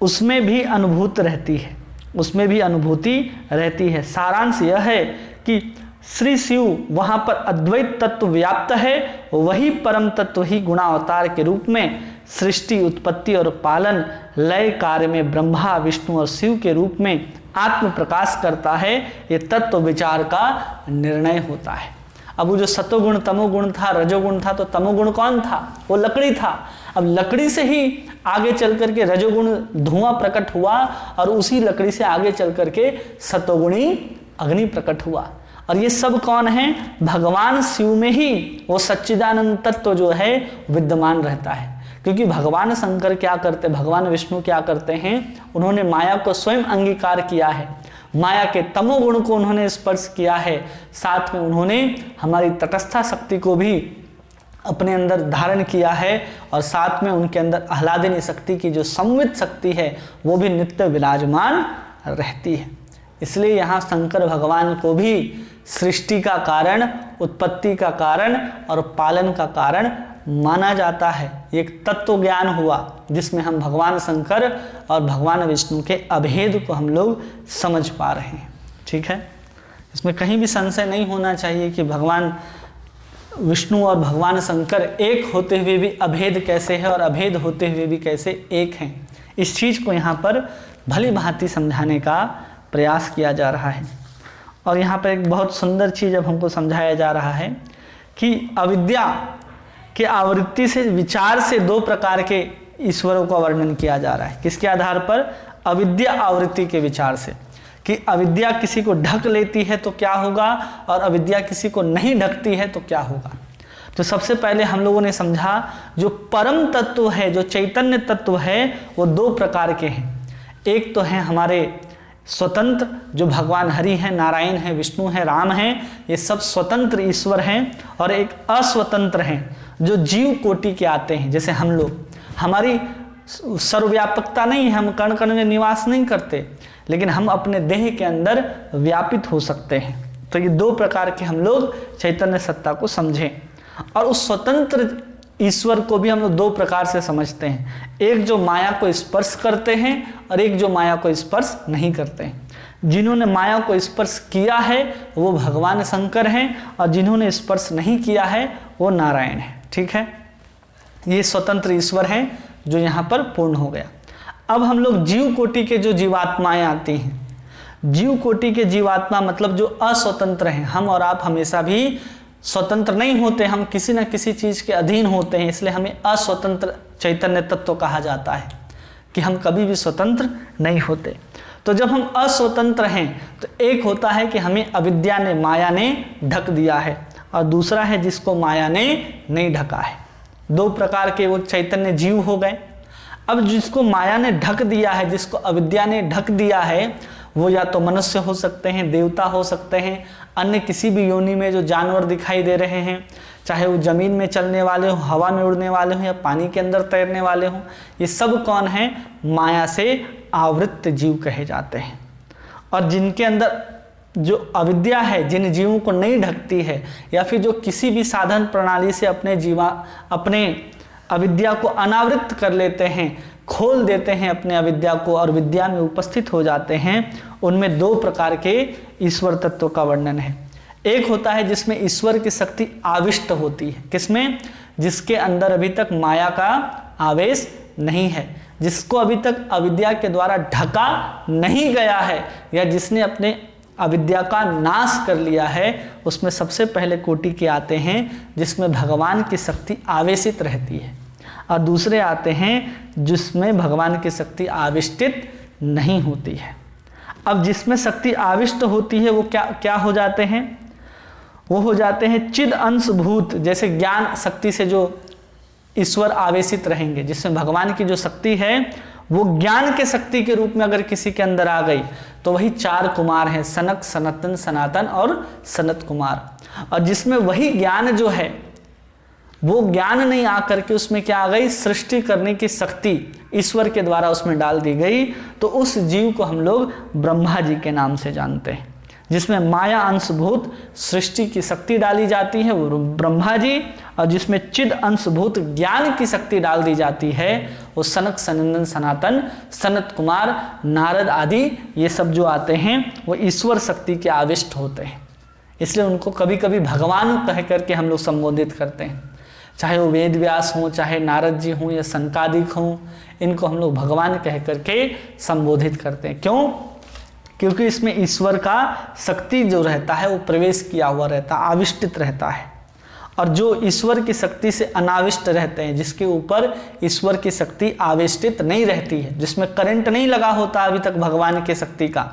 उसमें भी अनुभूत रहती है, उसमें भी अनुभूति रहती है। सारांश यह है कि श्री शिव वहाँ पर अद्वैत तत्व व्याप्त है, वही परम तत्व ही गुणावतार के रूप में सृष्टि, उत्पत्ति और पालन, लय कार्य में ब्रह्मा, विष्णु और शिव के रूप में आत्म प्रकाश करता है। ये तत्व विचार का निर्णय होता है। अब वो जो सतोगुण तमोगुण था, रजोगुण था, तो तमोगुण कौन था? वो लकड़ी था। अब लकड़ी से ही आगे चल करके रजोगुण धुआं प्रकट हुआ, और उसी लकड़ी से आगे चल करके सतोगुणी अग्नि प्रकट हुआ। और ये सब कौन है? भगवान शिव में ही वो सच्चिदानंद तत्व जो है विद्यमान रहता है। क्योंकि भगवान शंकर क्या करते, भगवान विष्णु क्या करते हैं, उन्होंने माया को स्वयं अंगीकार किया है, माया के तमोगुण को उन्होंने स्पर्श किया है, साथ में उन्होंने हमारी तटस्था शक्ति को भी अपने अंदर धारण किया है, और साथ में उनके अंदर आह्लादिनी शक्ति की जो संवित शक्ति है वो भी नित्य विराजमान रहती है। इसलिए यहाँ शंकर भगवान को भी सृष्टि का कारण, उत्पत्ति का कारण और पालन का कारण माना जाता है। एक तत्व ज्ञान हुआ जिसमें हम भगवान शंकर और भगवान विष्णु के अभेद को हम लोग समझ पा रहे हैं। ठीक है, इसमें कहीं भी संशय नहीं होना चाहिए कि भगवान विष्णु और भगवान शंकर एक होते हुए भी अभेद कैसे है और अभेद होते हुए भी कैसे एक हैं। इस चीज़ को यहाँ पर भली भांति समझाने का प्रयास किया जा रहा है। और यहाँ पर एक बहुत सुंदर चीज़ अब हमको समझाया जा रहा है कि अविद्या के आवृत्ति से, विचार से दो प्रकार के ईश्वरों का वर्णन किया जा रहा है। किसके आधार पर? अविद्या आवृत्ति के विचार से, कि अविद्या किसी को ढक लेती है तो क्या होगा और अविद्या किसी को नहीं ढकती है तो क्या होगा। तो सबसे पहले हम लोगों ने समझा जो परम तत्व है, जो चैतन्य तत्व है, वो दो प्रकार के हैं। एक तो है हमारे स्वतंत्र, जो भगवान हरि हैं, नारायण हैं, विष्णु हैं, राम हैं, ये सब स्वतंत्र ईश्वर हैं। और एक अस्वतंत्र हैं जो जीव कोटि के आते हैं, जैसे हम लोग। हमारी सर्वव्यापकता नहीं है, हम कण कण में निवास नहीं करते, लेकिन हम अपने देह के अंदर व्यापित हो सकते हैं। तो ये दो प्रकार के हम लोग चैतन्य सत्ता को समझें। और उस स्वतंत्र ईश्वर को भी हम लोग दो प्रकार से समझते हैं, एक जो माया को स्पर्श करते हैं और एक जो माया को स्पर्श नहीं करते हैं। जिन्होंने माया को स्पर्श किया है वो भगवान शंकर हैं, और जिन्होंने स्पर्श नहीं किया है वो नारायण है। ठीक है, ये स्वतंत्र ईश्वर हैं जो यहाँ पर पूर्ण हो गया। अब हम लोग जीव कोटि के जो जीवात्माएं आती हैं, जीव कोटि के जीवात्मा मतलब जो अस्वतंत्र हैं। हम और आप हमेशा भी स्वतंत्र नहीं होते, हम किसी न किसी चीज़ के अधीन होते हैं, इसलिए हमें अस्वतंत्र चैतन्य तत्व कहा जाता है कि हम कभी भी स्वतंत्र नहीं होते। तो जब हम अस्वतंत्र हैं तो एक होता है कि हमें अविद्या ने, माया ने ढक दिया है, और दूसरा है जिसको माया ने नहीं ढका है। दो प्रकार के वो चैतन्य जीव हो गए। अब जिसको माया ने ढक दिया है, जिसको अविद्या ने ढक दिया है, वो या तो मनुष्य हो सकते हैं, देवता हो सकते हैं, अन्य किसी भी योनि में जो जानवर दिखाई दे रहे हैं, चाहे वो जमीन में चलने वाले हो, हवा में उड़ने वाले हो या पानी के अंदर तैरने वाले हो, ये सब कौन है? माया से आवृत्त जीव कहे जाते हैं। और जिनके अंदर जो अविद्या है, जिन जीवों को नहीं ढकती है, या फिर जो किसी भी साधन प्रणाली से अपने अविद्या को अनावृत कर लेते हैं, खोल देते हैं अपने अविद्या को और विद्या में उपस्थित हो जाते हैं, उनमें दो प्रकार के ईश्वर तत्व का वर्णन है। एक होता है जिसमें ईश्वर की शक्ति आविष्ट होती है। किसमें? जिसके अंदर अभी तक माया का आवेश नहीं है, जिसको अभी तक अविद्या के द्वारा ढका नहीं गया है, या जिसने अपने अविद्या का नाश कर लिया है। उसमें सबसे पहले कोटि के आते हैं जिसमें भगवान की शक्ति आवेशित रहती है, और दूसरे आते हैं जिसमें भगवान की शक्ति आविष्टित नहीं होती है। अब जिसमें शक्ति आविष्ट होती है वो क्या हो जाते हैं? वो हो जाते हैं चिद अंशभूत, जैसे ज्ञान शक्ति से जो ईश्वर आवेशित रहेंगे, जिसमें भगवान की जो शक्ति है वो ज्ञान के शक्ति के रूप में अगर किसी के अंदर आ गई तो वही चार कुमार हैं, सनक, सनतन, सनातन और सनत कुमार। और जिसमें वही ज्ञान जो है वो ज्ञान नहीं आकर के उसमें क्या आ गई? सृष्टि करने की शक्ति ईश्वर के द्वारा उसमें डाल दी गई, तो उस जीव को हम लोग ब्रह्मा जी के नाम से जानते हैं। जिसमें माया अंशभूत सृष्टि की शक्ति डाली जाती है वो ब्रह्मा जी, और जिसमें चिद अंशभूत ज्ञान की शक्ति डाल दी जाती है वो सनक, सनंदन, सनातन, सनत कुमार, नारद आदि ये सब जो आते हैं वो ईश्वर शक्ति के आविष्ट होते हैं। इसलिए उनको कभी कभी भगवान कह करके हम लोग संबोधित करते हैं, चाहे वो वेद व्यास हों, चाहे नारद जी हों या सनकादिक हों, इनको हम लोग भगवान कह करके संबोधित करते हैं। क्यों? क्योंकि इसमें ईश्वर का शक्ति जो रहता है वो प्रवेश किया हुआ रहता है, आविष्टित रहता है। और जो ईश्वर की शक्ति से अनाविष्ट रहते हैं, जिसके ऊपर ईश्वर की शक्ति आवेष्टित नहीं रहती है, जिसमें करंट नहीं लगा होता अभी तक भगवान की शक्ति का,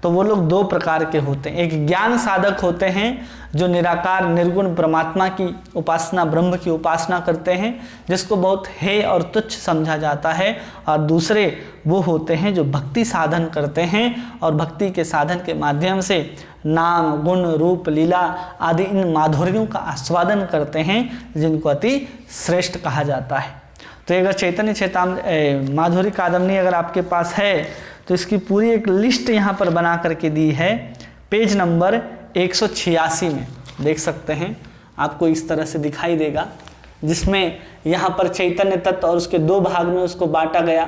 तो वो लोग दो प्रकार के होते हैं। एक ज्ञान साधक होते हैं जो निराकार निर्गुण परमात्मा की उपासना, ब्रह्म की उपासना करते हैं, जिसको बहुत हेय और तुच्छ समझा जाता है। और दूसरे वो होते हैं जो भक्ति साधन करते हैं और भक्ति के साधन के माध्यम से नाम, गुण, रूप, लीला आदि इन माधुर्यों का आस्वादन करते हैं, जिनको अति श्रेष्ठ कहा जाता है। तो अगर चैतन्य चैतामृत माधुरी कादम्बरी अगर आपके पास है तो इसकी पूरी एक लिस्ट यहाँ पर बना करके दी है, पेज नंबर 186 में देख सकते हैं, आपको इस तरह से दिखाई देगा, जिसमें यहाँ पर चैतन्य तत्व और उसके दो भाग में उसको बांटा गया,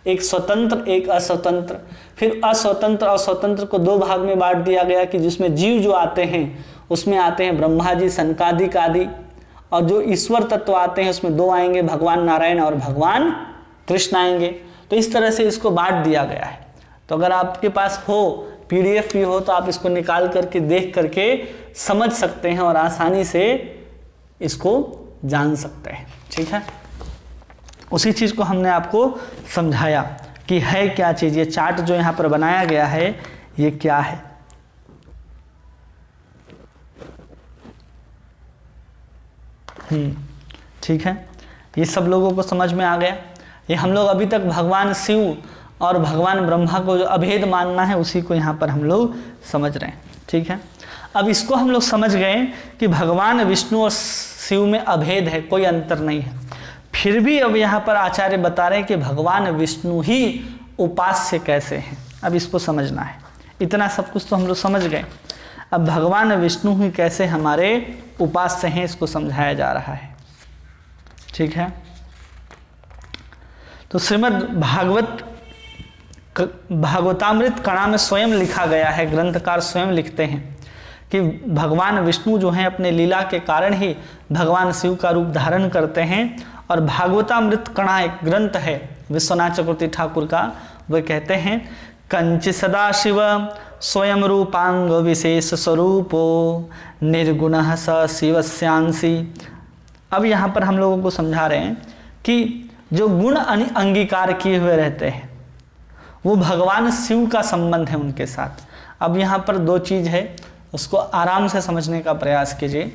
एक स्वतंत्र एक अस्वतंत्र। फिर अस्वतंत्र और स्वतंत्र को दो भाग में बांट दिया गया कि जिसमें जीव जो आते हैं उसमें आते हैं ब्रह्मा जी, सनकादिक आदि, और जो ईश्वर तत्व आते हैं उसमें दो आएंगे, भगवान नारायण और भगवान कृष्ण आएंगे। तो इस तरह से इसको बांट दिया गया है। तो अगर आपके पास हो, PDF भी हो, तो आप इसको निकाल करके देख करके समझ सकते हैं और आसानी से इसको जान सकते हैं। ठीक है, उसी चीज़ को हमने आपको समझाया कि है क्या चीज़। ये चार्ट जो यहाँ पर बनाया गया है ये क्या है। ठीक है, ये सब लोगों को समझ में आ गया। ये हम लोग अभी तक भगवान शिव और भगवान ब्रह्मा को जो अभेद मानना है उसी को यहाँ पर हम लोग समझ रहे हैं। ठीक है, अब इसको हम लोग समझ गए कि भगवान विष्णु और शिव में अभेद है, कोई अंतर नहीं है। फिर भी अब यहाँ पर आचार्य बता रहे हैं कि भगवान विष्णु ही उपास्य कैसे हैं। अब इसको समझना है। इतना सब कुछ तो हम लोग समझ गए, अब भगवान विष्णु ही कैसे हमारे उपास्य हैं इसको समझाया जा रहा है। ठीक है, तो श्रीमद् भागवतामृत कणा में स्वयं लिखा गया है, ग्रंथकार स्वयं लिखते हैं कि भगवान विष्णु जो हैं अपने लीला के कारण ही भगवान शिव का रूप धारण करते हैं। और भागवतामृत कणा एक ग्रंथ है विश्वनाथ चक्रवर्ती ठाकुर का, वह कहते हैं कंचि सदाशिव स्वयं रूपांग विशेष स्वरूपो निर्गुणः स शिवस्यांसी। अब यहाँ पर हम लोगों को समझा रहे हैं कि जो गुण अंगीकार किए हुए रहते हैं वो भगवान शिव का संबंध है उनके साथ। अब यहाँ पर दो चीज़ है, उसको आराम से समझने का प्रयास कीजिए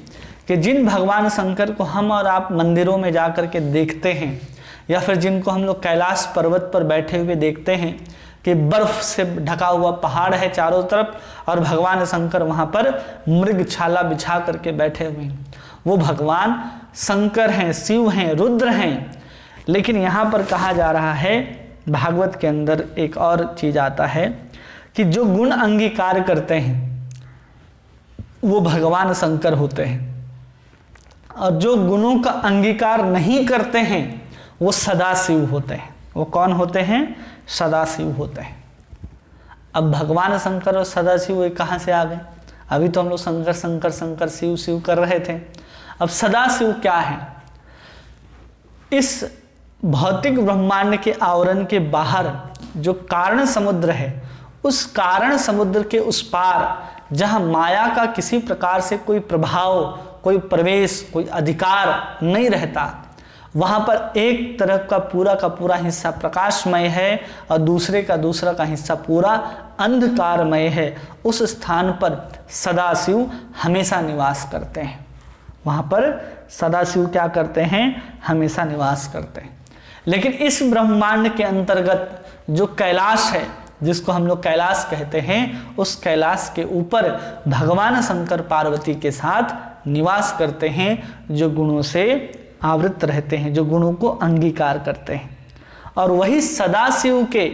कि जिन भगवान शंकर को हम और आप मंदिरों में जा कर के देखते हैं, या फिर जिनको हम लोग कैलाश पर्वत पर बैठे हुए देखते हैं कि बर्फ से ढका हुआ पहाड़ है चारों तरफ और भगवान शंकर वहाँ पर मृगछाला बिछा करके बैठे हुए हैं, वो भगवान शंकर हैं, शिव हैं, रुद्र हैं। लेकिन यहाँ पर कहा जा रहा है, भागवत के अंदर एक और चीज आता है कि जो गुण अंगीकार करते हैं वो भगवान शंकर होते हैं, और जो गुणों का अंगीकार नहीं करते हैं वो सदाशिव होते हैं। वो कौन होते हैं? सदाशिव होते हैं। अब भगवान शंकर और सदाशिव कहाँ से आ गए? अभी तो हम लोग शंकर शंकर शंकर शिव शिव कर रहे थे। अब सदाशिव क्या है? इस भौतिक ब्रह्मांड के आवरण के बाहर जो कारण समुद्र है, उस कारण समुद्र के उस पार जहाँ माया का किसी प्रकार से कोई प्रभाव, कोई प्रवेश, कोई अधिकार नहीं रहता, वहाँ पर एक तरफ का पूरा हिस्सा प्रकाशमय है और दूसरे का दूसरा का हिस्सा पूरा अंधकारमय है। उस स्थान पर सदाशिव हमेशा निवास करते हैं। वहाँ पर सदाशिव क्या करते हैं? हमेशा निवास करते हैं। लेकिन इस ब्रह्मांड के अंतर्गत जो कैलाश है, जिसको हम लोग कैलाश कहते हैं, उस कैलाश के ऊपर भगवान शंकर पार्वती के साथ निवास करते हैं, जो गुणों से आवृत रहते हैं, जो गुणों को अंगीकार करते हैं, और वही सदाशिव के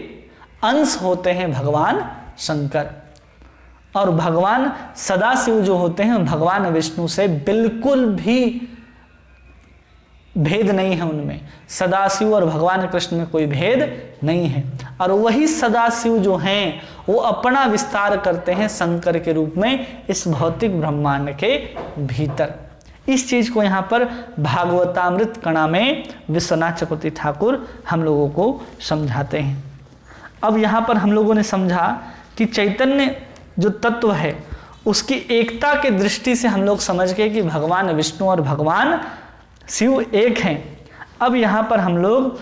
अंश होते हैं भगवान शंकर। और भगवान सदाशिव जो होते हैं भगवान विष्णु से बिल्कुल भी भेद नहीं है उनमें। सदाशिव और भगवान कृष्ण में कोई भेद नहीं है। और वही सदाशिव जो हैं वो अपना विस्तार करते हैं शंकर के रूप में इस भौतिक ब्रह्मांड के भीतर। इस चीज को यहाँ पर भागवतामृत कणा में विश्वनाथ चक्रवर्ती ठाकुर हम लोगों को समझाते हैं। अब यहाँ पर हम लोगों ने समझा कि चैतन्य जो तत्व है उसकी एकता के दृष्टि से हम लोग समझ गए कि भगवान विष्णु और भगवान शिव एक हैं। अब यहाँ पर हम लोग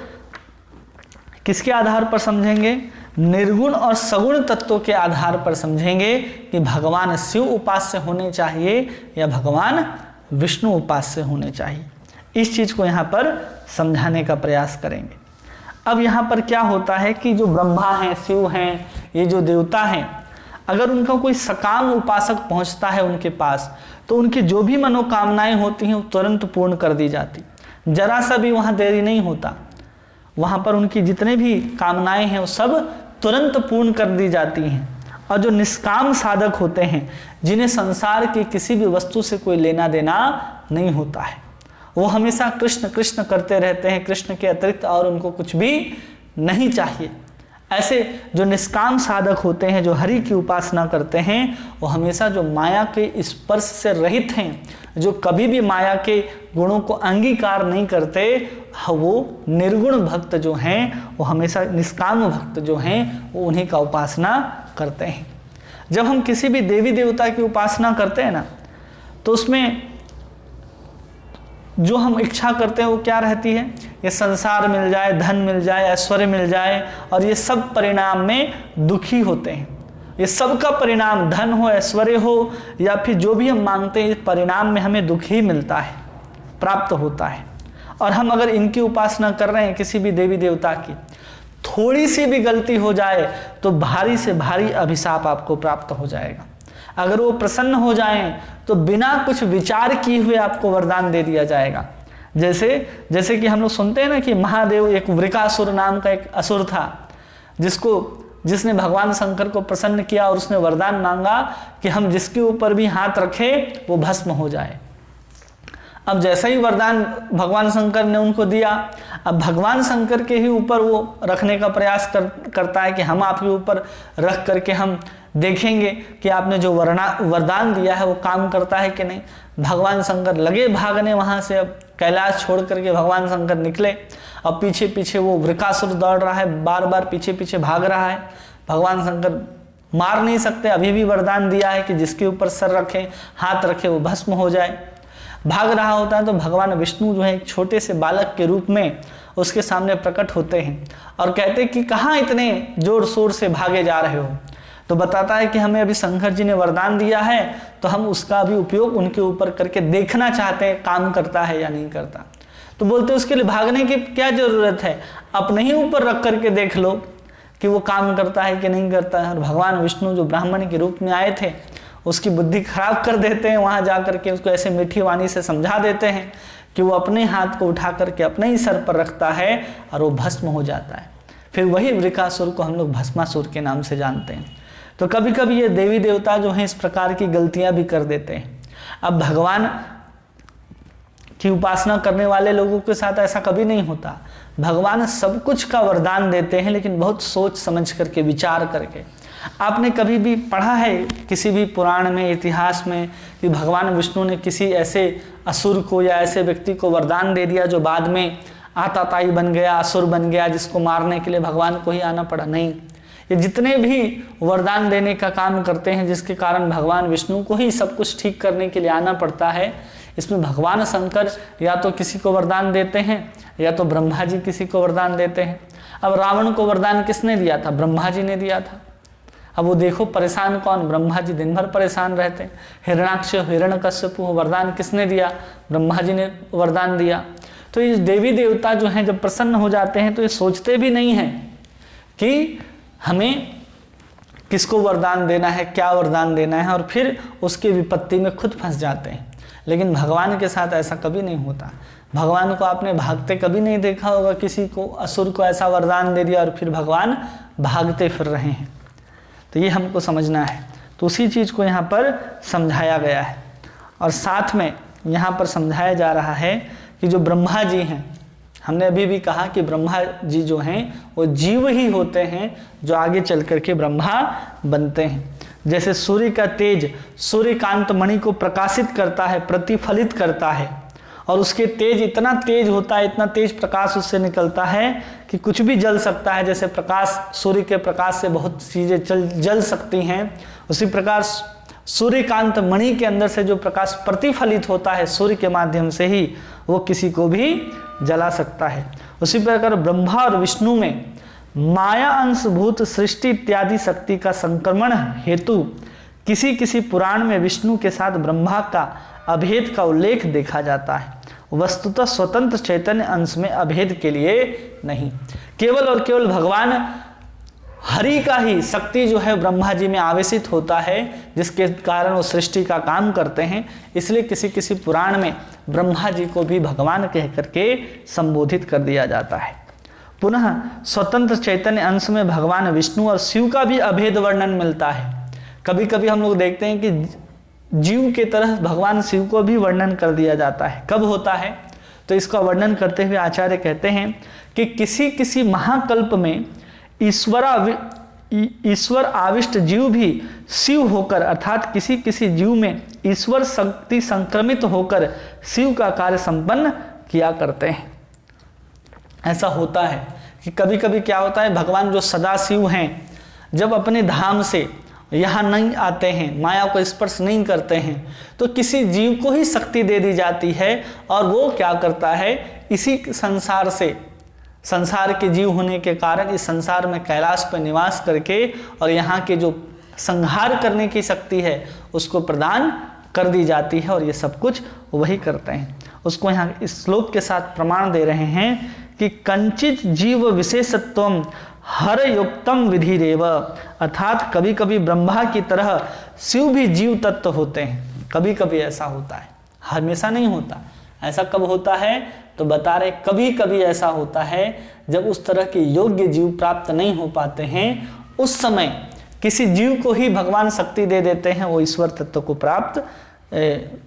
किसके आधार पर समझेंगे? निर्गुण और सगुण तत्वों के आधार पर समझेंगे कि भगवान शिव उपास्य होने चाहिए या भगवान विष्णु उपास्य होने चाहिए। इस चीज को यहाँ पर समझाने का प्रयास करेंगे। अब यहाँ पर क्या होता है कि जो ब्रह्मा हैं, शिव हैं, ये जो देवता हैं, अगर उनका कोई सकाम उपासक पहुंचता है उनके पास, तो उनकी जो भी मनोकामनाएं होती हैं वो तुरंत पूर्ण कर दी जाती, जरा सा भी वहाँ देरी नहीं होता। वहाँ पर उनकी जितने भी कामनाएं हैं वो सब तुरंत पूर्ण कर दी जाती हैं। और जो निष्काम साधक होते हैं, जिन्हें संसार की किसी भी वस्तु से कोई लेना देना नहीं होता है, वो हमेशा कृष्ण कृष्ण करते रहते हैं, कृष्ण के अतिरिक्त और उनको कुछ भी नहीं चाहिए। ऐसे जो निष्काम साधक होते हैं, जो हरि की उपासना करते हैं, वो हमेशा जो माया के स्पर्श से रहित हैं, जो कभी भी माया के गुणों को अंगीकार नहीं करते, वो निर्गुण भक्त जो हैं, वो हमेशा निष्काम भक्त जो हैं, वो उन्हीं का उपासना करते हैं। जब हम किसी भी देवी देवता की उपासना करते हैं ना, तो उसमें जो हम इच्छा करते हैं वो क्या रहती है? ये संसार मिल जाए, धन मिल जाए, ऐश्वर्य मिल जाए, और ये सब परिणाम में दुखी होते हैं। ये सब का परिणाम, धन हो, ऐश्वर्य हो, या फिर जो भी हम मांगते हैं, परिणाम में हमें दुख ही मिलता है, प्राप्त होता है। और हम अगर इनकी उपासना कर रहे हैं, किसी भी देवी देवता की, थोड़ी सी भी गलती हो जाए तो भारी से भारी अभिशाप आपको प्राप्त हो जाएगा। अगर वो प्रसन्न हो जाएं तो बिना कुछ विचार किए हुए आपको वरदान दे दिया जाएगा। जैसे कि हम लोग सुनते हैं ना कि महादेव, एक वृकासुर नाम का एक असुर था, जिसने भगवान शंकर को प्रसन्न किया और उसने वरदान मांगा कि हम जिसके ऊपर भी हाथ रखें वो भस्म हो जाए। अब जैसा ही वरदान भगवान शंकर ने उनको दिया, अब भगवान शंकर के ही ऊपर वो रखने का प्रयास करता है कि हम आपके ऊपर रख करके हम देखेंगे कि आपने जो वरदान दिया है वो काम करता है कि नहीं। भगवान शंकर लगे भागने वहाँ से, अब कैलाश छोड़ करके भगवान शंकर निकले। अब पीछे पीछे वो वृकासुर दौड़ रहा है, बार बार पीछे पीछे भाग रहा है। भगवान शंकर मार नहीं सकते, अभी भी वरदान दिया है कि जिसके ऊपर सर रखे, हाथ रखे, वो भस्म हो जाए। भाग रहा होता है तो भगवान विष्णु जो है एक छोटे से बालक के रूप में उसके सामने प्रकट होते हैं और कहते हैं कि कहाँ इतने जोर शोर से भागे जा रहे हो। तो बताता है कि हमें अभी शंकर जी ने वरदान दिया है, तो हम उसका भी उपयोग उनके ऊपर करके देखना चाहते हैं काम करता है या नहीं करता। तो बोलते उसके लिए भागने की क्या जरूरत है, अपने ही ऊपर रख करके देख लो कि वो काम करता है कि नहीं करता है। और भगवान विष्णु जो ब्राह्मण के रूप में आए थे, उसकी बुद्धि खराब कर देते हैं। वहाँ जा करके उसको ऐसे मीठी वाणी से समझा देते हैं कि वो अपने हाथ को उठा करके अपने ही सर पर रखता है और वो भस्म हो जाता है। फिर वही वृकासुर को हम लोग भस्मासुर के नाम से जानते हैं। तो कभी कभी ये देवी देवता जो हैं इस प्रकार की गलतियां भी कर देते हैं। अब भगवान की उपासना करने वाले लोगों के साथ ऐसा कभी नहीं होता। भगवान सब कुछ का वरदान देते हैं, लेकिन बहुत सोच समझ करके, विचार करके। आपने कभी भी पढ़ा है किसी भी पुराण में, इतिहास में, कि भगवान विष्णु ने किसी ऐसे असुर को या ऐसे व्यक्ति को वरदान दे दिया जो बाद में आताताई बन गया, असुर बन गया, जिसको मारने के लिए भगवान को ही आना पड़ा? नहीं। ये जितने भी वरदान देने का काम करते हैं, जिसके कारण भगवान विष्णु को ही सब कुछ ठीक करने के लिए आना पड़ता है, इसमें भगवान शंकर या तो किसी को वरदान देते हैं या तो ब्रह्मा जी किसी को वरदान देते हैं। अब रावण को वरदान किसने दिया था? ब्रह्मा जी ने दिया था। अब वो देखो परेशान कौन? ब्रह्मा जी दिन भर परेशान रहते हैं। हिरण्याक्ष, हिरण्यकश्यप, वरदान किसने दिया? ब्रह्मा जी ने वरदान दिया। तो ये देवी देवता जो हैं जब प्रसन्न हो जाते हैं तो ये सोचते भी नहीं हैं कि हमें किसको वरदान देना है, क्या वरदान देना है, और फिर उसकी विपत्ति में खुद फंस जाते हैं। लेकिन भगवान के साथ ऐसा कभी नहीं होता। भगवान को आपने भागते कभी नहीं देखा होगा, किसी को असुर को ऐसा वरदान दे दिया और फिर भगवान भागते फिर रहे हैं। तो ये हमको समझना है। तो उसी चीज़ को यहाँ पर समझाया गया है। और साथ में यहाँ पर समझाया जा रहा है कि जो ब्रह्मा जी हैं, हमने अभी भी कहा कि ब्रह्मा जी जो हैं वो जीव ही होते हैं जो आगे चल करके ब्रह्मा बनते हैं। जैसे सूर्य का तेज सूर्यकांत मणि को प्रकाशित करता है, प्रतिफलित करता है, और उसके तेज इतना तेज होता है, इतना तेज प्रकाश उससे निकलता है कि कुछ भी जल सकता है। जैसे प्रकाश, सूर्य के प्रकाश से बहुत चीज़ें जल सकती हैं, उसी प्रकार सूर्यकांत मणि के अंदर से जो प्रकाश प्रतिफलित होता है सूर्य के माध्यम से ही, वो किसी को भी जला सकता है। उसी प्रकार ब्रह्मा और विष्णु में माया अंशभूत सृष्टि इत्यादि शक्ति का संक्रमण हेतु किसी किसी पुराण में विष्णु के साथ ब्रह्मा का अभेद का उल्लेख देखा जाता है। वस्तुतः स्वतंत्र चैतन्य अंश में अभेद के लिए नहीं, केवल और केवल भगवान हरि का ही शक्ति जो है ब्रह्मा जी में आवेशित होता है, जिसके कारण वो सृष्टि का काम करते हैं। इसलिए किसी किसी पुराण में ब्रह्मा जी को भी भगवान कह करके संबोधित कर दिया जाता है। पुनः स्वतंत्र चैतन्य अंश में भगवान विष्णु और शिव का भी अभेद वर्णन मिलता है। कभी कभी हम लोग देखते हैं कि जीव के तरह भगवान शिव को भी वर्णन कर दिया जाता है। कब होता है? तो इसका वर्णन करते हुए आचार्य कहते हैं कि किसी किसी महाकल्प में ईश्वर आविष्ट जीव भी शिव होकर, अर्थात किसी किसी जीव में ईश्वर शक्ति संक्रमित होकर शिव का कार्य संपन्न किया करते हैं। ऐसा होता है कि कभी कभी क्या होता है, भगवान जो सदा शिव हैं, जब अपने धाम से यहाँ नहीं आते हैं, माया को स्पर्श नहीं करते हैं, तो किसी जीव को ही शक्ति दे दी जाती है और वो क्या करता है, इसी संसार से, संसार के जीव होने के कारण इस संसार में कैलाश पर निवास करके और यहाँ के जो संहार करने की शक्ति है उसको प्रदान कर दी जाती है और ये सब कुछ वही करते हैं। उसको यहाँ इस श्लोक के साथ प्रमाण दे रहे हैं कि कंचित जीव विशेषत्वम हर युक्तम विधिरेव, अर्थात कभी कभी ब्रह्मा की तरह शिव भी जीव तत्व होते हैं। कभी कभी ऐसा होता है, हमेशा नहीं होता। ऐसा कब होता है? तो बता रहे कभी कभी ऐसा होता है जब उस तरह के योग्य जीव प्राप्त नहीं हो पाते हैं, उस समय किसी जीव को ही भगवान शक्ति दे देते हैं, वो ईश्वर तत्व को प्राप्त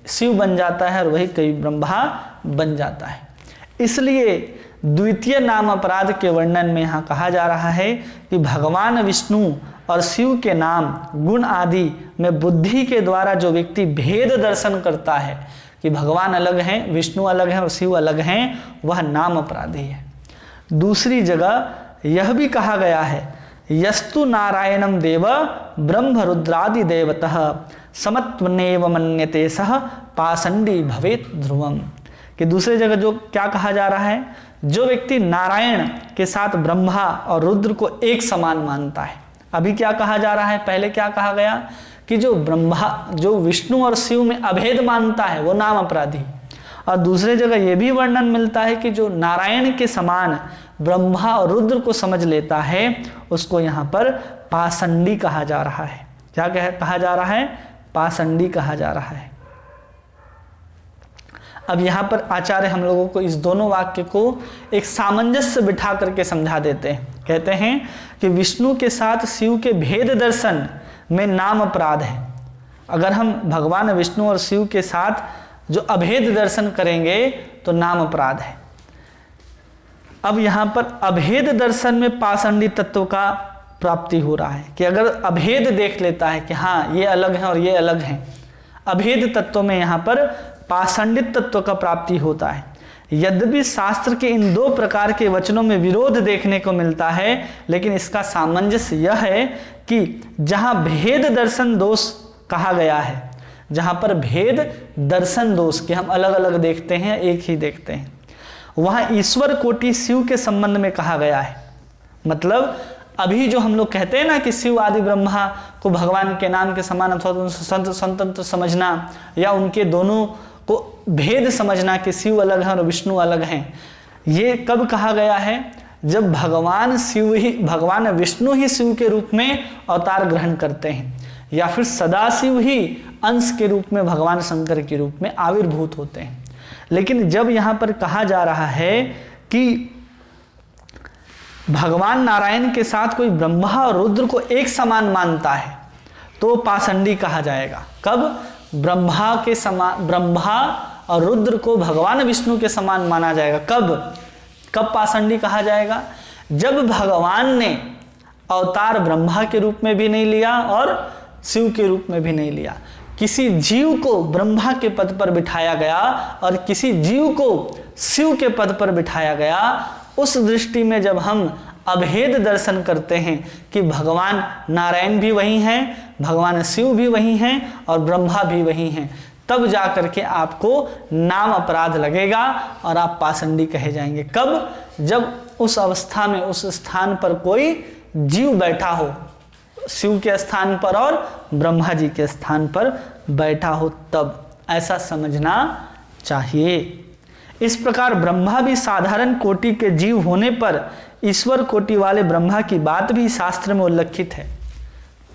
शिव बन जाता है और वही कभी ब्रह्मा बन जाता है। इसलिए द्वितीय नाम अपराध के वर्णन में यहाँ कहा जा रहा है कि भगवान विष्णु और शिव के नाम गुण आदि में बुद्धि के द्वारा जो व्यक्ति भेद दर्शन करता है कि भगवान अलग हैं, विष्णु अलग हैं और शिव अलग हैं, वह नाम अपराधी है। दूसरी जगह यह भी कहा गया है, यस्तु नारायणम देव ब्रह्म रुद्रादि देवतः समत्वनेव मन्यते सह पाषंडी भवेत ध्रुवम, कि दूसरे जगह जो क्या कहा जा रहा है, जो व्यक्ति नारायण के साथ ब्रह्मा और रुद्र को एक समान मानता है। अभी क्या कहा जा रहा है, पहले क्या कहा गया कि जो विष्णु और शिव में अभेद मानता है वो नाम अपराधी, और दूसरे जगह ये भी वर्णन मिलता है कि जो नारायण के समान ब्रह्मा और रुद्र को समझ लेता है उसको यहाँ पर पाषंडी कहा जा रहा है। क्या कहा जा रहा है? पाषंडी कहा जा रहा है। अब यहाँ पर आचार्य हम लोगों को इस दोनों वाक्य को एक सामंजस्य बिठा करके समझा देते हैं। कहते हैं कि विष्णु के साथ शिव के भेद दर्शन में नाम अपराध है। अगर हम भगवान विष्णु और शिव के साथ जो अभेद दर्शन करेंगे तो नाम अपराध है। अब यहाँ पर अभेद दर्शन में पाषंडी तत्व का प्राप्ति हो रहा है कि अगर अभेद देख लेता है कि हाँ ये अलग है और ये अलग है, अभेद तत्व में यहाँ पर पाषंडित तत्व का प्राप्ति होता है। यद्यपि शास्त्र के इन दो प्रकार के वचनों में विरोध देखने को मिलता है, लेकिन इसका सामंजस्य यह है कि जहाँ भेद दर्शन दोष कहा गया है, जहाँ पर भेद दर्शन दोष के हम अलग अलग देखते हैं, एक ही देखते हैं, वहाँ ईश्वर कोटि शिव के संबंध में कहा गया है। मतलब अभी जो हम लोग कहते हैं ना कि शिव आदि ब्रह्मा को भगवान के नाम के समान अथवा स्वतंत्र समझना या उनके दोनों को भेद समझना कि शिव अलग है और विष्णु अलग हैं, ये कब कहा गया है? जब भगवान विष्णु ही शिव के रूप में अवतार ग्रहण करते हैं या फिर सदाशिव ही अंश के रूप में भगवान शंकर के रूप में आविर्भूत होते हैं। लेकिन जब यहाँ पर कहा जा रहा है कि भगवान नारायण के साथ कोई ब्रह्मा और रुद्र को एक समान मानता है तो पाषंडी कहा जाएगा। कब? ब्रह्मा और रुद्र को भगवान विष्णु के समान माना जाएगा। कब पाषंडी कहा जाएगा? जब भगवान ने अवतार ब्रह्मा के रूप में भी नहीं लिया और शिव के रूप में भी नहीं लिया। किसी जीव को ब्रह्मा के पद पर बिठाया गया और किसी जीव को शिव के पद पर बिठाया गया। उस दृष्टि में जब हम अभेद दर्शन करते हैं कि भगवान नारायण भी वही हैं, भगवान शिव भी वही हैं और ब्रह्मा भी वही हैं, तब जा करके आपको नाम अपराध लगेगा और आप पाषंडी कहे जाएंगे। कब? जब उस अवस्था में उस स्थान पर कोई जीव बैठा हो, शिव के स्थान पर और ब्रह्मा जी के स्थान पर बैठा हो, तब ऐसा समझना चाहिए। इस प्रकार ब्रह्मा भी साधारण कोटि के जीव होने पर ईश्वर कोटि वाले ब्रह्मा की बात भी शास्त्र में उल्लेखित है।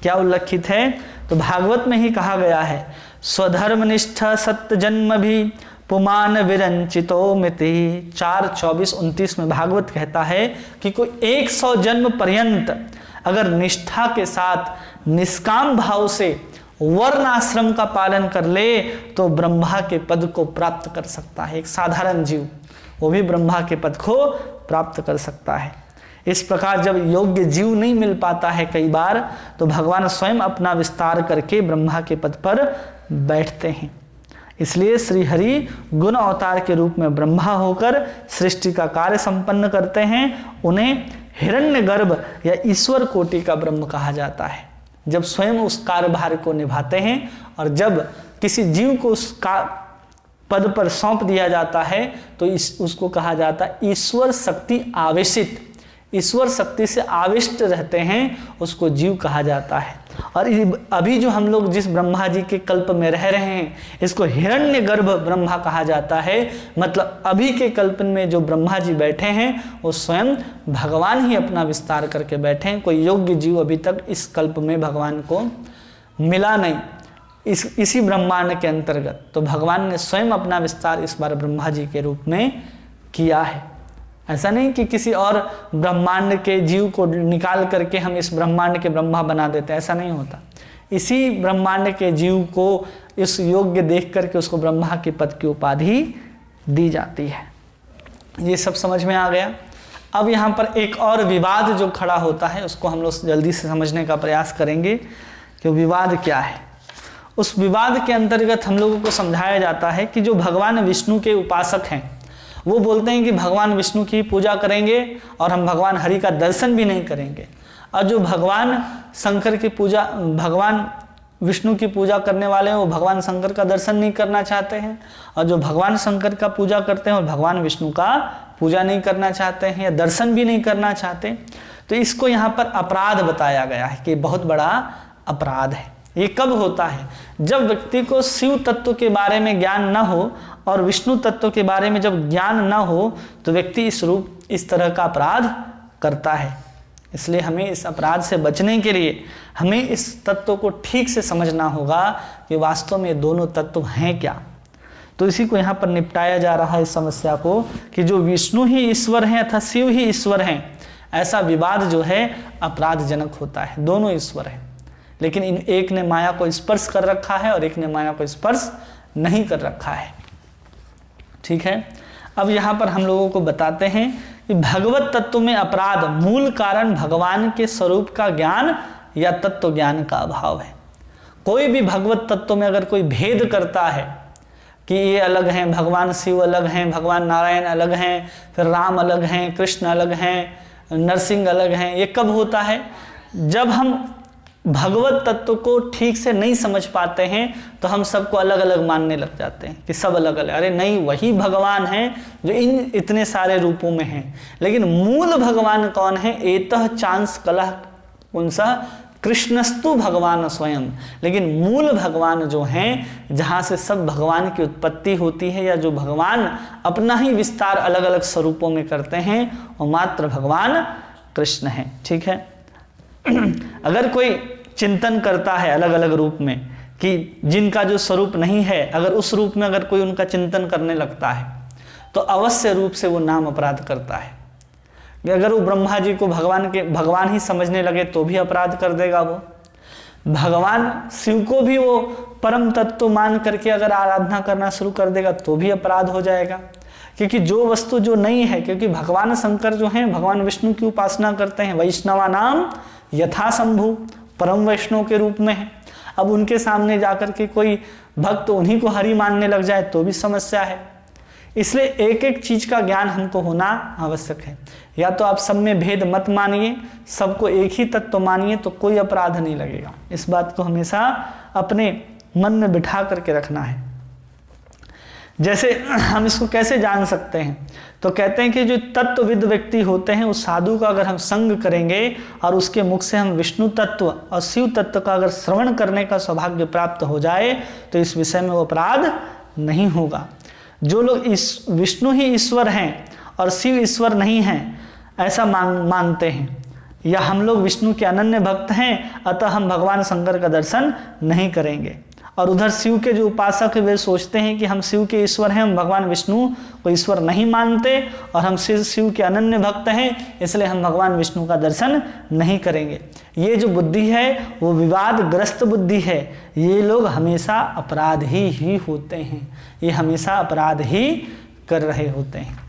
क्या उल्लेखित है? तो भागवत में ही कहा गया है, स्वधर्मनिष्ठ सत्य जन्म भी पुमान विरंचितो मिति। 4:24-29 में भागवत कहता है कि कोई 100 जन्म पर्यंत अगर निष्ठा के साथ निष्काम भाव से वर्ण आश्रम का पालन कर ले तो ब्रह्मा के पद को प्राप्त कर सकता है। एक साधारण जीव वो भी ब्रह्मा के पद को प्राप्त कर सकता है। इस प्रकार जब योग्य जीव नहीं मिल पाता है कई बार, तो भगवान स्वयं अपना विस्तार करके ब्रह्मा के पद पर बैठते हैं। इसलिए श्री हरि गुण अवतार के रूप में ब्रह्मा होकर सृष्टि का कार्य संपन्न करते हैं। उन्हें हिरण्यगर्भ या ईश्वर कोटि का ब्रह्म कहा जाता है। जब स्वयं उस कार्यभार को निभाते हैं और जब किसी जीव को उस पद पर सौंप दिया जाता है तो उसको कहा जाता है ईश्वर शक्ति आवेशित। ईश्वर शक्ति से आविष्ट रहते हैं, उसको जीव कहा जाता है। और अभी जो हम लोग जिस ब्रह्मा जी के कल्प में रह रहे हैं, इसको हिरण्यगर्भ ब्रह्मा कहा जाता है। मतलब अभी के कल्प में जो ब्रह्मा जी बैठे हैं वो स्वयं भगवान ही अपना विस्तार करके बैठे हैं। कोई योग्य जीव अभी तक इस कल्प में भगवान को मिला नहीं इसी ब्रह्मांड के अंतर्गत। तो भगवान ने स्वयं अपना विस्तार इस बार ब्रह्मा जी के रूप में किया है। ऐसा नहीं कि किसी और ब्रह्मांड के जीव को निकाल करके हम इस ब्रह्मांड के ब्रह्मा बना देते, ऐसा नहीं होता। इसी ब्रह्मांड के जीव को इस योग्य देख करके उसको ब्रह्मा के पद की उपाधि दी जाती है। ये सब समझ में आ गया। अब यहाँ पर एक और विवाद जो खड़ा होता है उसको हम लोग जल्दी से समझने का प्रयास करेंगे कि विवाद क्या है। उस विवाद के अंतर्गत हम लोगों को समझाया जाता है कि जो भगवान विष्णु के उपासक हैं वो बोलते हैं कि भगवान विष्णु की पूजा करेंगे और हम भगवान हरि का दर्शन भी नहीं करेंगे। और जो भगवान शंकर की पूजा, भगवान विष्णु की पूजा करने वाले हैं वो भगवान शंकर का दर्शन नहीं करना चाहते हैं। और जो भगवान शंकर का पूजा करते हैं वो भगवान विष्णु का पूजा नहीं करना चाहते हैं या दर्शन भी नहीं करना चाहते। तो इसको यहाँ पर अपराध बताया गया है कि बहुत बड़ा अपराध है। ये कब होता है? जब व्यक्ति को शिव तत्व के बारे में ज्ञान न हो और विष्णु तत्व के बारे में जब ज्ञान न हो तो व्यक्ति इस तरह का अपराध करता है। इसलिए हमें इस अपराध से बचने के लिए हमें इस तत्व को ठीक से समझना होगा कि वास्तव में दोनों तत्व हैं क्या। तो इसी को यहाँ पर निपटाया जा रहा है इस समस्या को कि जो विष्णु ही ईश्वर हैं अथवा शिव ही ईश्वर हैं, ऐसा विवाद जो है अपराधजनक होता है। दोनों ईश्वर हैं लेकिन एक ने माया को स्पर्श कर रखा है और एक ने माया को स्पर्श नहीं कर रखा है। ठीक है। अब यहाँ पर हम लोगों को बताते हैं कि भगवत तत्व में अपराध मूल कारण भगवान के स्वरूप का ज्ञान या तत्व ज्ञान का अभाव है। कोई भी भगवत तत्व में अगर कोई भेद करता है कि ये अलग हैं, भगवान शिव अलग हैं, भगवान नारायण अलग हैं, फिर राम अलग हैं, कृष्ण अलग हैं, नरसिंह अलग हैं, ये कब होता है? जब हम भगवत तत्व को ठीक से नहीं समझ पाते हैं तो हम सबको अलग अलग मानने लग जाते हैं कि सब अलग अलग। अरे नहीं, वही भगवान है जो इन इतने सारे रूपों में हैं। लेकिन मूल भगवान कौन है? एतः चांस कलह पुंसः कृष्णस्तु भगवान स्वयं। लेकिन मूल भगवान जो हैं, जहाँ से सब भगवान की उत्पत्ति होती है या जो भगवान अपना ही विस्तार अलग अलग स्वरूपों में करते हैं, वो मात्र भगवान कृष्ण हैं। ठीक है। अगर कोई चिंतन करता है अलग अलग रूप में कि जिनका जो स्वरूप नहीं है, अगर उस रूप में अगर कोई उनका चिंतन करने लगता है तो अवश्य रूप से वो नाम अपराध करता है। अगर वो ब्रह्मा जी को भगवान ही समझने लगे तो भी अपराध कर देगा। वो भगवान शिव को भी वो परम तत्व मान करके अगर आराधना करना शुरू कर देगा तो भी अपराध हो जाएगा। क्योंकि जो वस्तु जो नहीं है, क्योंकि भगवान शंकर जो हैं भगवान विष्णु की उपासना करते हैं, वैष्णवा नाम यथा शंभु, परम वैष्णव के रूप में है। अब उनके सामने जाकर के कोई भक्त उन्हीं को हरि मानने लग जाए तो भी समस्या है। इसलिए एक एक चीज का ज्ञान हमको होना आवश्यक है। या तो आप सब में भेद मत मानिए, सबको एक ही तत्व मानिए तो कोई अपराध नहीं लगेगा। इस बात को हमेशा अपने मन में बिठा करके रखना है। जैसे हम इसको कैसे जान सकते हैं, तो कहते हैं कि जो तत्वविद व्यक्ति होते हैं उस साधु का अगर हम संग करेंगे और उसके मुख से हम विष्णु तत्व और शिव तत्व का अगर श्रवण करने का सौभाग्य प्राप्त हो जाए तो इस विषय में वो अपराध नहीं होगा। जो लोग इस विष्णु ही ईश्वर हैं और शिव ईश्वर नहीं हैं ऐसा मानते हैं, या हम लोग विष्णु के अनन्य भक्त हैं अतः हम भगवान शंकर का दर्शन नहीं करेंगे, और उधर शिव के जो उपासक है वे सोचते हैं कि हम शिव के ईश्वर हैं, हम भगवान विष्णु को ईश्वर नहीं मानते और हम शिव के अनन्य भक्त हैं इसलिए हम भगवान विष्णु का दर्शन नहीं करेंगे। ये जो बुद्धि है वो विवादग्रस्त बुद्धि है। ये लोग हमेशा अपराधी ही होते हैं, ये हमेशा अपराध ही कर रहे होते हैं।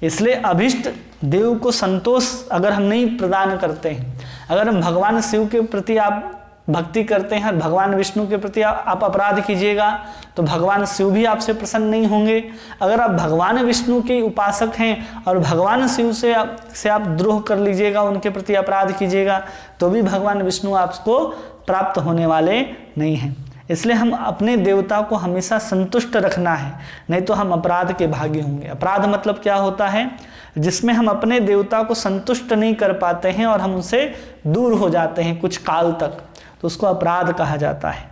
इसलिए अभिष्ट देव को संतोष अगर हम नहीं प्रदान करते हैं, अगर हम भगवान शिव के प्रति आप भक्ति करते हैं और भगवान विष्णु के प्रति आप अपराध कीजिएगा तो भगवान शिव भी आपसे प्रसन्न नहीं होंगे। अगर आप भगवान विष्णु के उपासक हैं और भगवान शिव से आप द्रोह कर लीजिएगा, उनके प्रति अपराध कीजिएगा तो भी भगवान विष्णु आपको प्राप्त होने वाले नहीं हैं। इसलिए हम अपने देवता को हमेशा संतुष्ट रखना है, नहीं तो हम अपराध के भागी होंगे। अपराध मतलब क्या होता है, जिसमें हम अपने देवता को संतुष्ट नहीं कर पाते हैं और हम उनसे दूर हो जाते हैं कुछ काल तक, तो उसको अपराध कहा जाता है।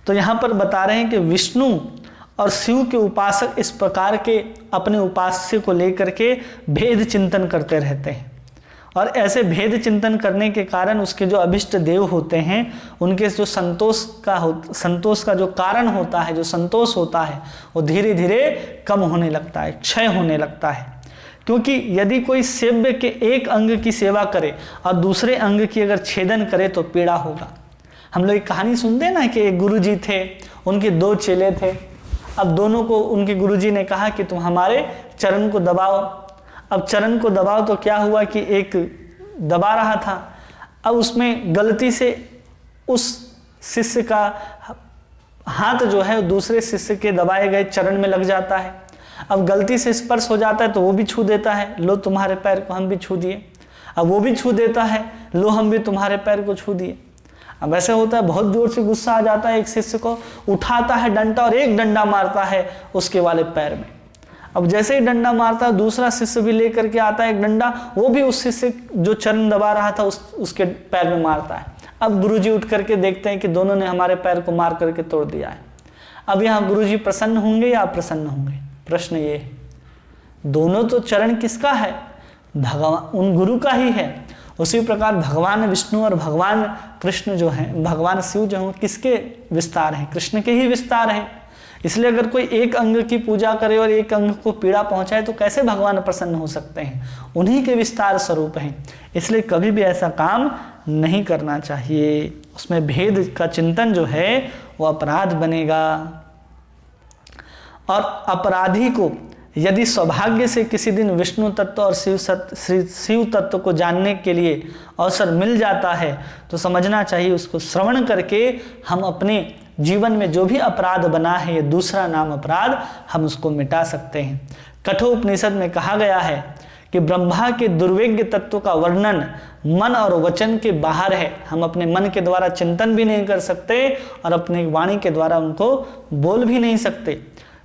तो यहाँ पर बता रहे हैं कि विष्णु और शिव के उपासक इस प्रकार के अपने उपास्य को लेकर के भेद चिंतन करते रहते हैं, और ऐसे भेद चिंतन करने के कारण उसके जो अभिष्ट देव होते हैं उनके जो संतोष का जो कारण होता है, जो संतोष होता है वो धीरे धीरे कम होने लगता है, क्षय होने लगता है। क्योंकि यदि कोई सेव्य के एक अंग की सेवा करे और दूसरे अंग की अगर छेदन करे तो पीड़ा होगा। हम लोग एक कहानी सुनते हैं ना कि एक गुरुजी थे, उनके दो चेले थे। अब दोनों को उनके गुरुजी ने कहा कि तुम हमारे चरण को दबाओ। अब चरण को दबाओ तो क्या हुआ कि एक दबा रहा था, अब उसमें गलती से उस शिष्य का हाथ जो है दूसरे शिष्य के दबाए गए चरण में लग जाता है। अब गलती से स्पर्श हो जाता है तो वो भी छू देता है, लो तुम्हारे पैर को हम भी छू दिए। अब वो भी छू देता है, लो हम भी तुम्हारे पैर को छू दिए। अब ऐसे होता है, बहुत जोर से गुस्सा आ जाता है, एक शिष्य को उठाता है डंडा और एक डंडा मारता है उसके वाले पैर में। अब जैसे ही डंडा मारता है दूसरा शिष्य भी लेकर के आता है एक डंडा, वो भी उस शिष्य जो चरण दबा रहा था उसके पैर में मारता है। अब गुरुजी उठ करके देखते हैं कि दोनों ने हमारे पैर को मार करके तोड़ दिया है। अब यहाँ गुरुजी प्रसन्न होंगे या अप्रसन्न होंगे? प्रश्न ये है। दोनों तो चरण किसका है? भगवान, उन गुरु का ही है। उसी प्रकार भगवान विष्णु और भगवान कृष्ण जो हैं, भगवान शिव जो हैं, किसके विस्तार हैं? कृष्ण के ही विस्तार हैं। इसलिए अगर कोई एक अंग की पूजा करे और एक अंग को पीड़ा पहुंचाए तो कैसे भगवान प्रसन्न हो सकते हैं? उन्हीं के विस्तार स्वरूप हैं। इसलिए कभी भी ऐसा काम नहीं करना चाहिए। उसमें भेद का चिंतन जो है वो अपराध बनेगा। और अपराधी को यदि सौभाग्य से किसी दिन विष्णु तत्व और शिव तत्व को जानने के लिए अवसर मिल जाता है तो समझना चाहिए उसको श्रवण करके हम अपने जीवन में जो भी अपराध बना है, ये दूसरा नाम अपराध, हम उसको मिटा सकते हैं। कठोपनिषद में कहा गया है कि ब्रह्मा के दुर्वेग्य तत्व का वर्णन मन और वचन के बाहर है। हम अपने मन के द्वारा चिंतन भी नहीं कर सकते और अपने वाणी के द्वारा उनको बोल भी नहीं सकते।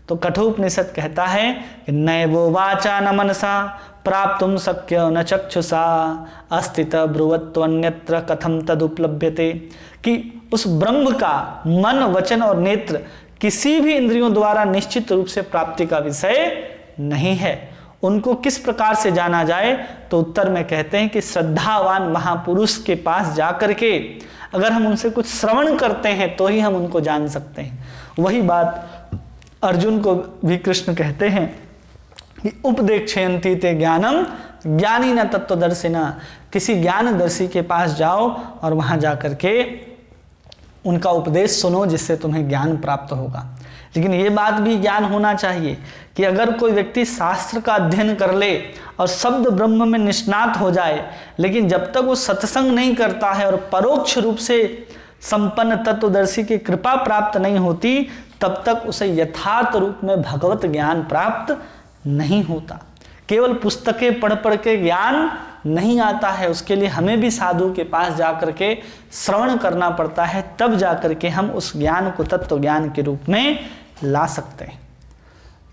तो कठोपनिषद कहता है कि नैवो वाचा न मनसा प्राप्तुम शक्य न चक्षुषा अस्तित ब्रुवत्वन्यत्र कथम तदुपलभ्यते, कि उस ब्रह्म का मन, वचन और नेत्र किसी भी इंद्रियों द्वारा निश्चित रूप से प्राप्ति का विषय नहीं है। उनको किस प्रकार से जाना जाए? तो उत्तर में कहते हैं कि श्रद्धावान महापुरुष के पास जाकर के अगर हम उनसे कुछ श्रवण करते हैं तो ही हम उनको जान सकते हैं। वही बात अर्जुन को भी कृष्ण कहते हैं कि उपदेक्षयन्ति ते ज्ञानम ज्ञानी न तत्वदर्शिना, किसी ज्ञानदर्शी के पास जाओ और वहां जाकर के उनका उपदेश सुनो जिससे तुम्हें ज्ञान प्राप्त होगा। लेकिन ये बात भी ज्ञान होना चाहिए कि अगर कोई व्यक्ति शास्त्र का अध्ययन कर ले और शब्द ब्रह्म में निष्णात हो जाए, लेकिन जब तक वो सत्संग नहीं करता है और परोक्ष रूप से संपन्न तत्वदर्शी की कृपा प्राप्त नहीं होती, तब तक उसे यथार्थ रूप में भगवत ज्ञान प्राप्त नहीं होता। केवल पुस्तकें पढ़ पढ़ के ज्ञान नहीं आता है, उसके लिए हमें भी साधु के पास जाकर के श्रवण करना पड़ता है, तब जाकर के हम उस ज्ञान को तत्व ज्ञान के रूप में ला सकते हैं।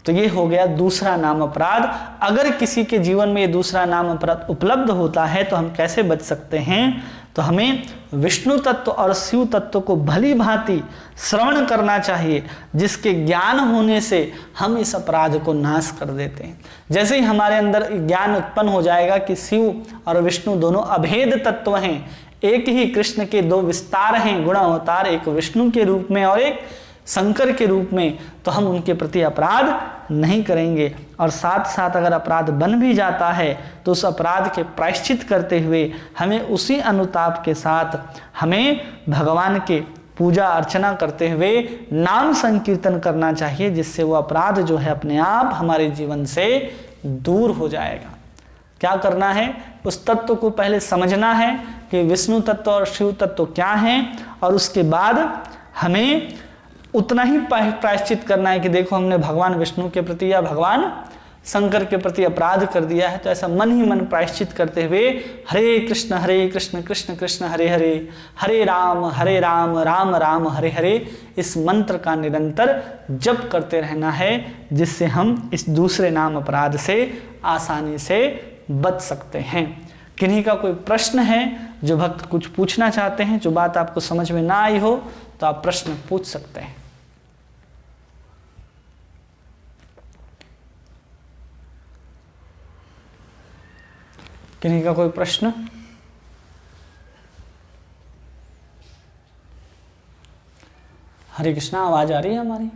तो ये हो गया दूसरा नाम अपराध। अगर किसी के जीवन में ये दूसरा नाम अपराध उपलब्ध होता है तो हम कैसे बच सकते हैं? तो हमें विष्णु तत्व और शिव तत्व को भली भांति श्रवण करना चाहिए, जिसके ज्ञान होने से हम इस अपराध को नाश कर देते हैं। जैसे ही हमारे अंदर ज्ञान उत्पन्न हो जाएगा कि शिव और विष्णु दोनों अभेद तत्व हैं, एक ही कृष्ण के दो विस्तार हैं, गुण अवतार, एक विष्णु के रूप में और एक शंकर के रूप में, तो हम उनके प्रति अपराध नहीं करेंगे। और साथ साथ अगर अपराध बन भी जाता है तो उस अपराध के प्रायश्चित करते हुए हमें उसी अनुताप के साथ हमें भगवान के पूजा अर्चना करते हुए नाम संकीर्तन करना चाहिए, जिससे वो अपराध जो है अपने आप हमारे जीवन से दूर हो जाएगा। क्या करना है? उस तत्व को पहले समझना है कि विष्णु तत्व और शिव तत्व क्या हैं, और उसके बाद हमें उतना ही प्रायश्चित करना है कि देखो हमने भगवान विष्णु के प्रति या भगवान शंकर के प्रति अपराध कर दिया है, तो ऐसा मन ही मन प्रायश्चित करते हुए हरे कृष्ण कृष्ण कृष्ण हरे हरे, हरे राम राम राम हरे हरे, इस मंत्र का निरंतर जप करते रहना है, जिससे हम इस दूसरे नाम अपराध से आसानी से बच सकते हैं। किन्हीं का कोई प्रश्न है, जो भक्त कुछ पूछना चाहते हैं, जो बात आपको समझ में ना आई हो, तो आप प्रश्न पूछ सकते हैं। किन्हीं का कोई प्रश्न? हरे कृष्णा, आवाज आ रही है हमारी?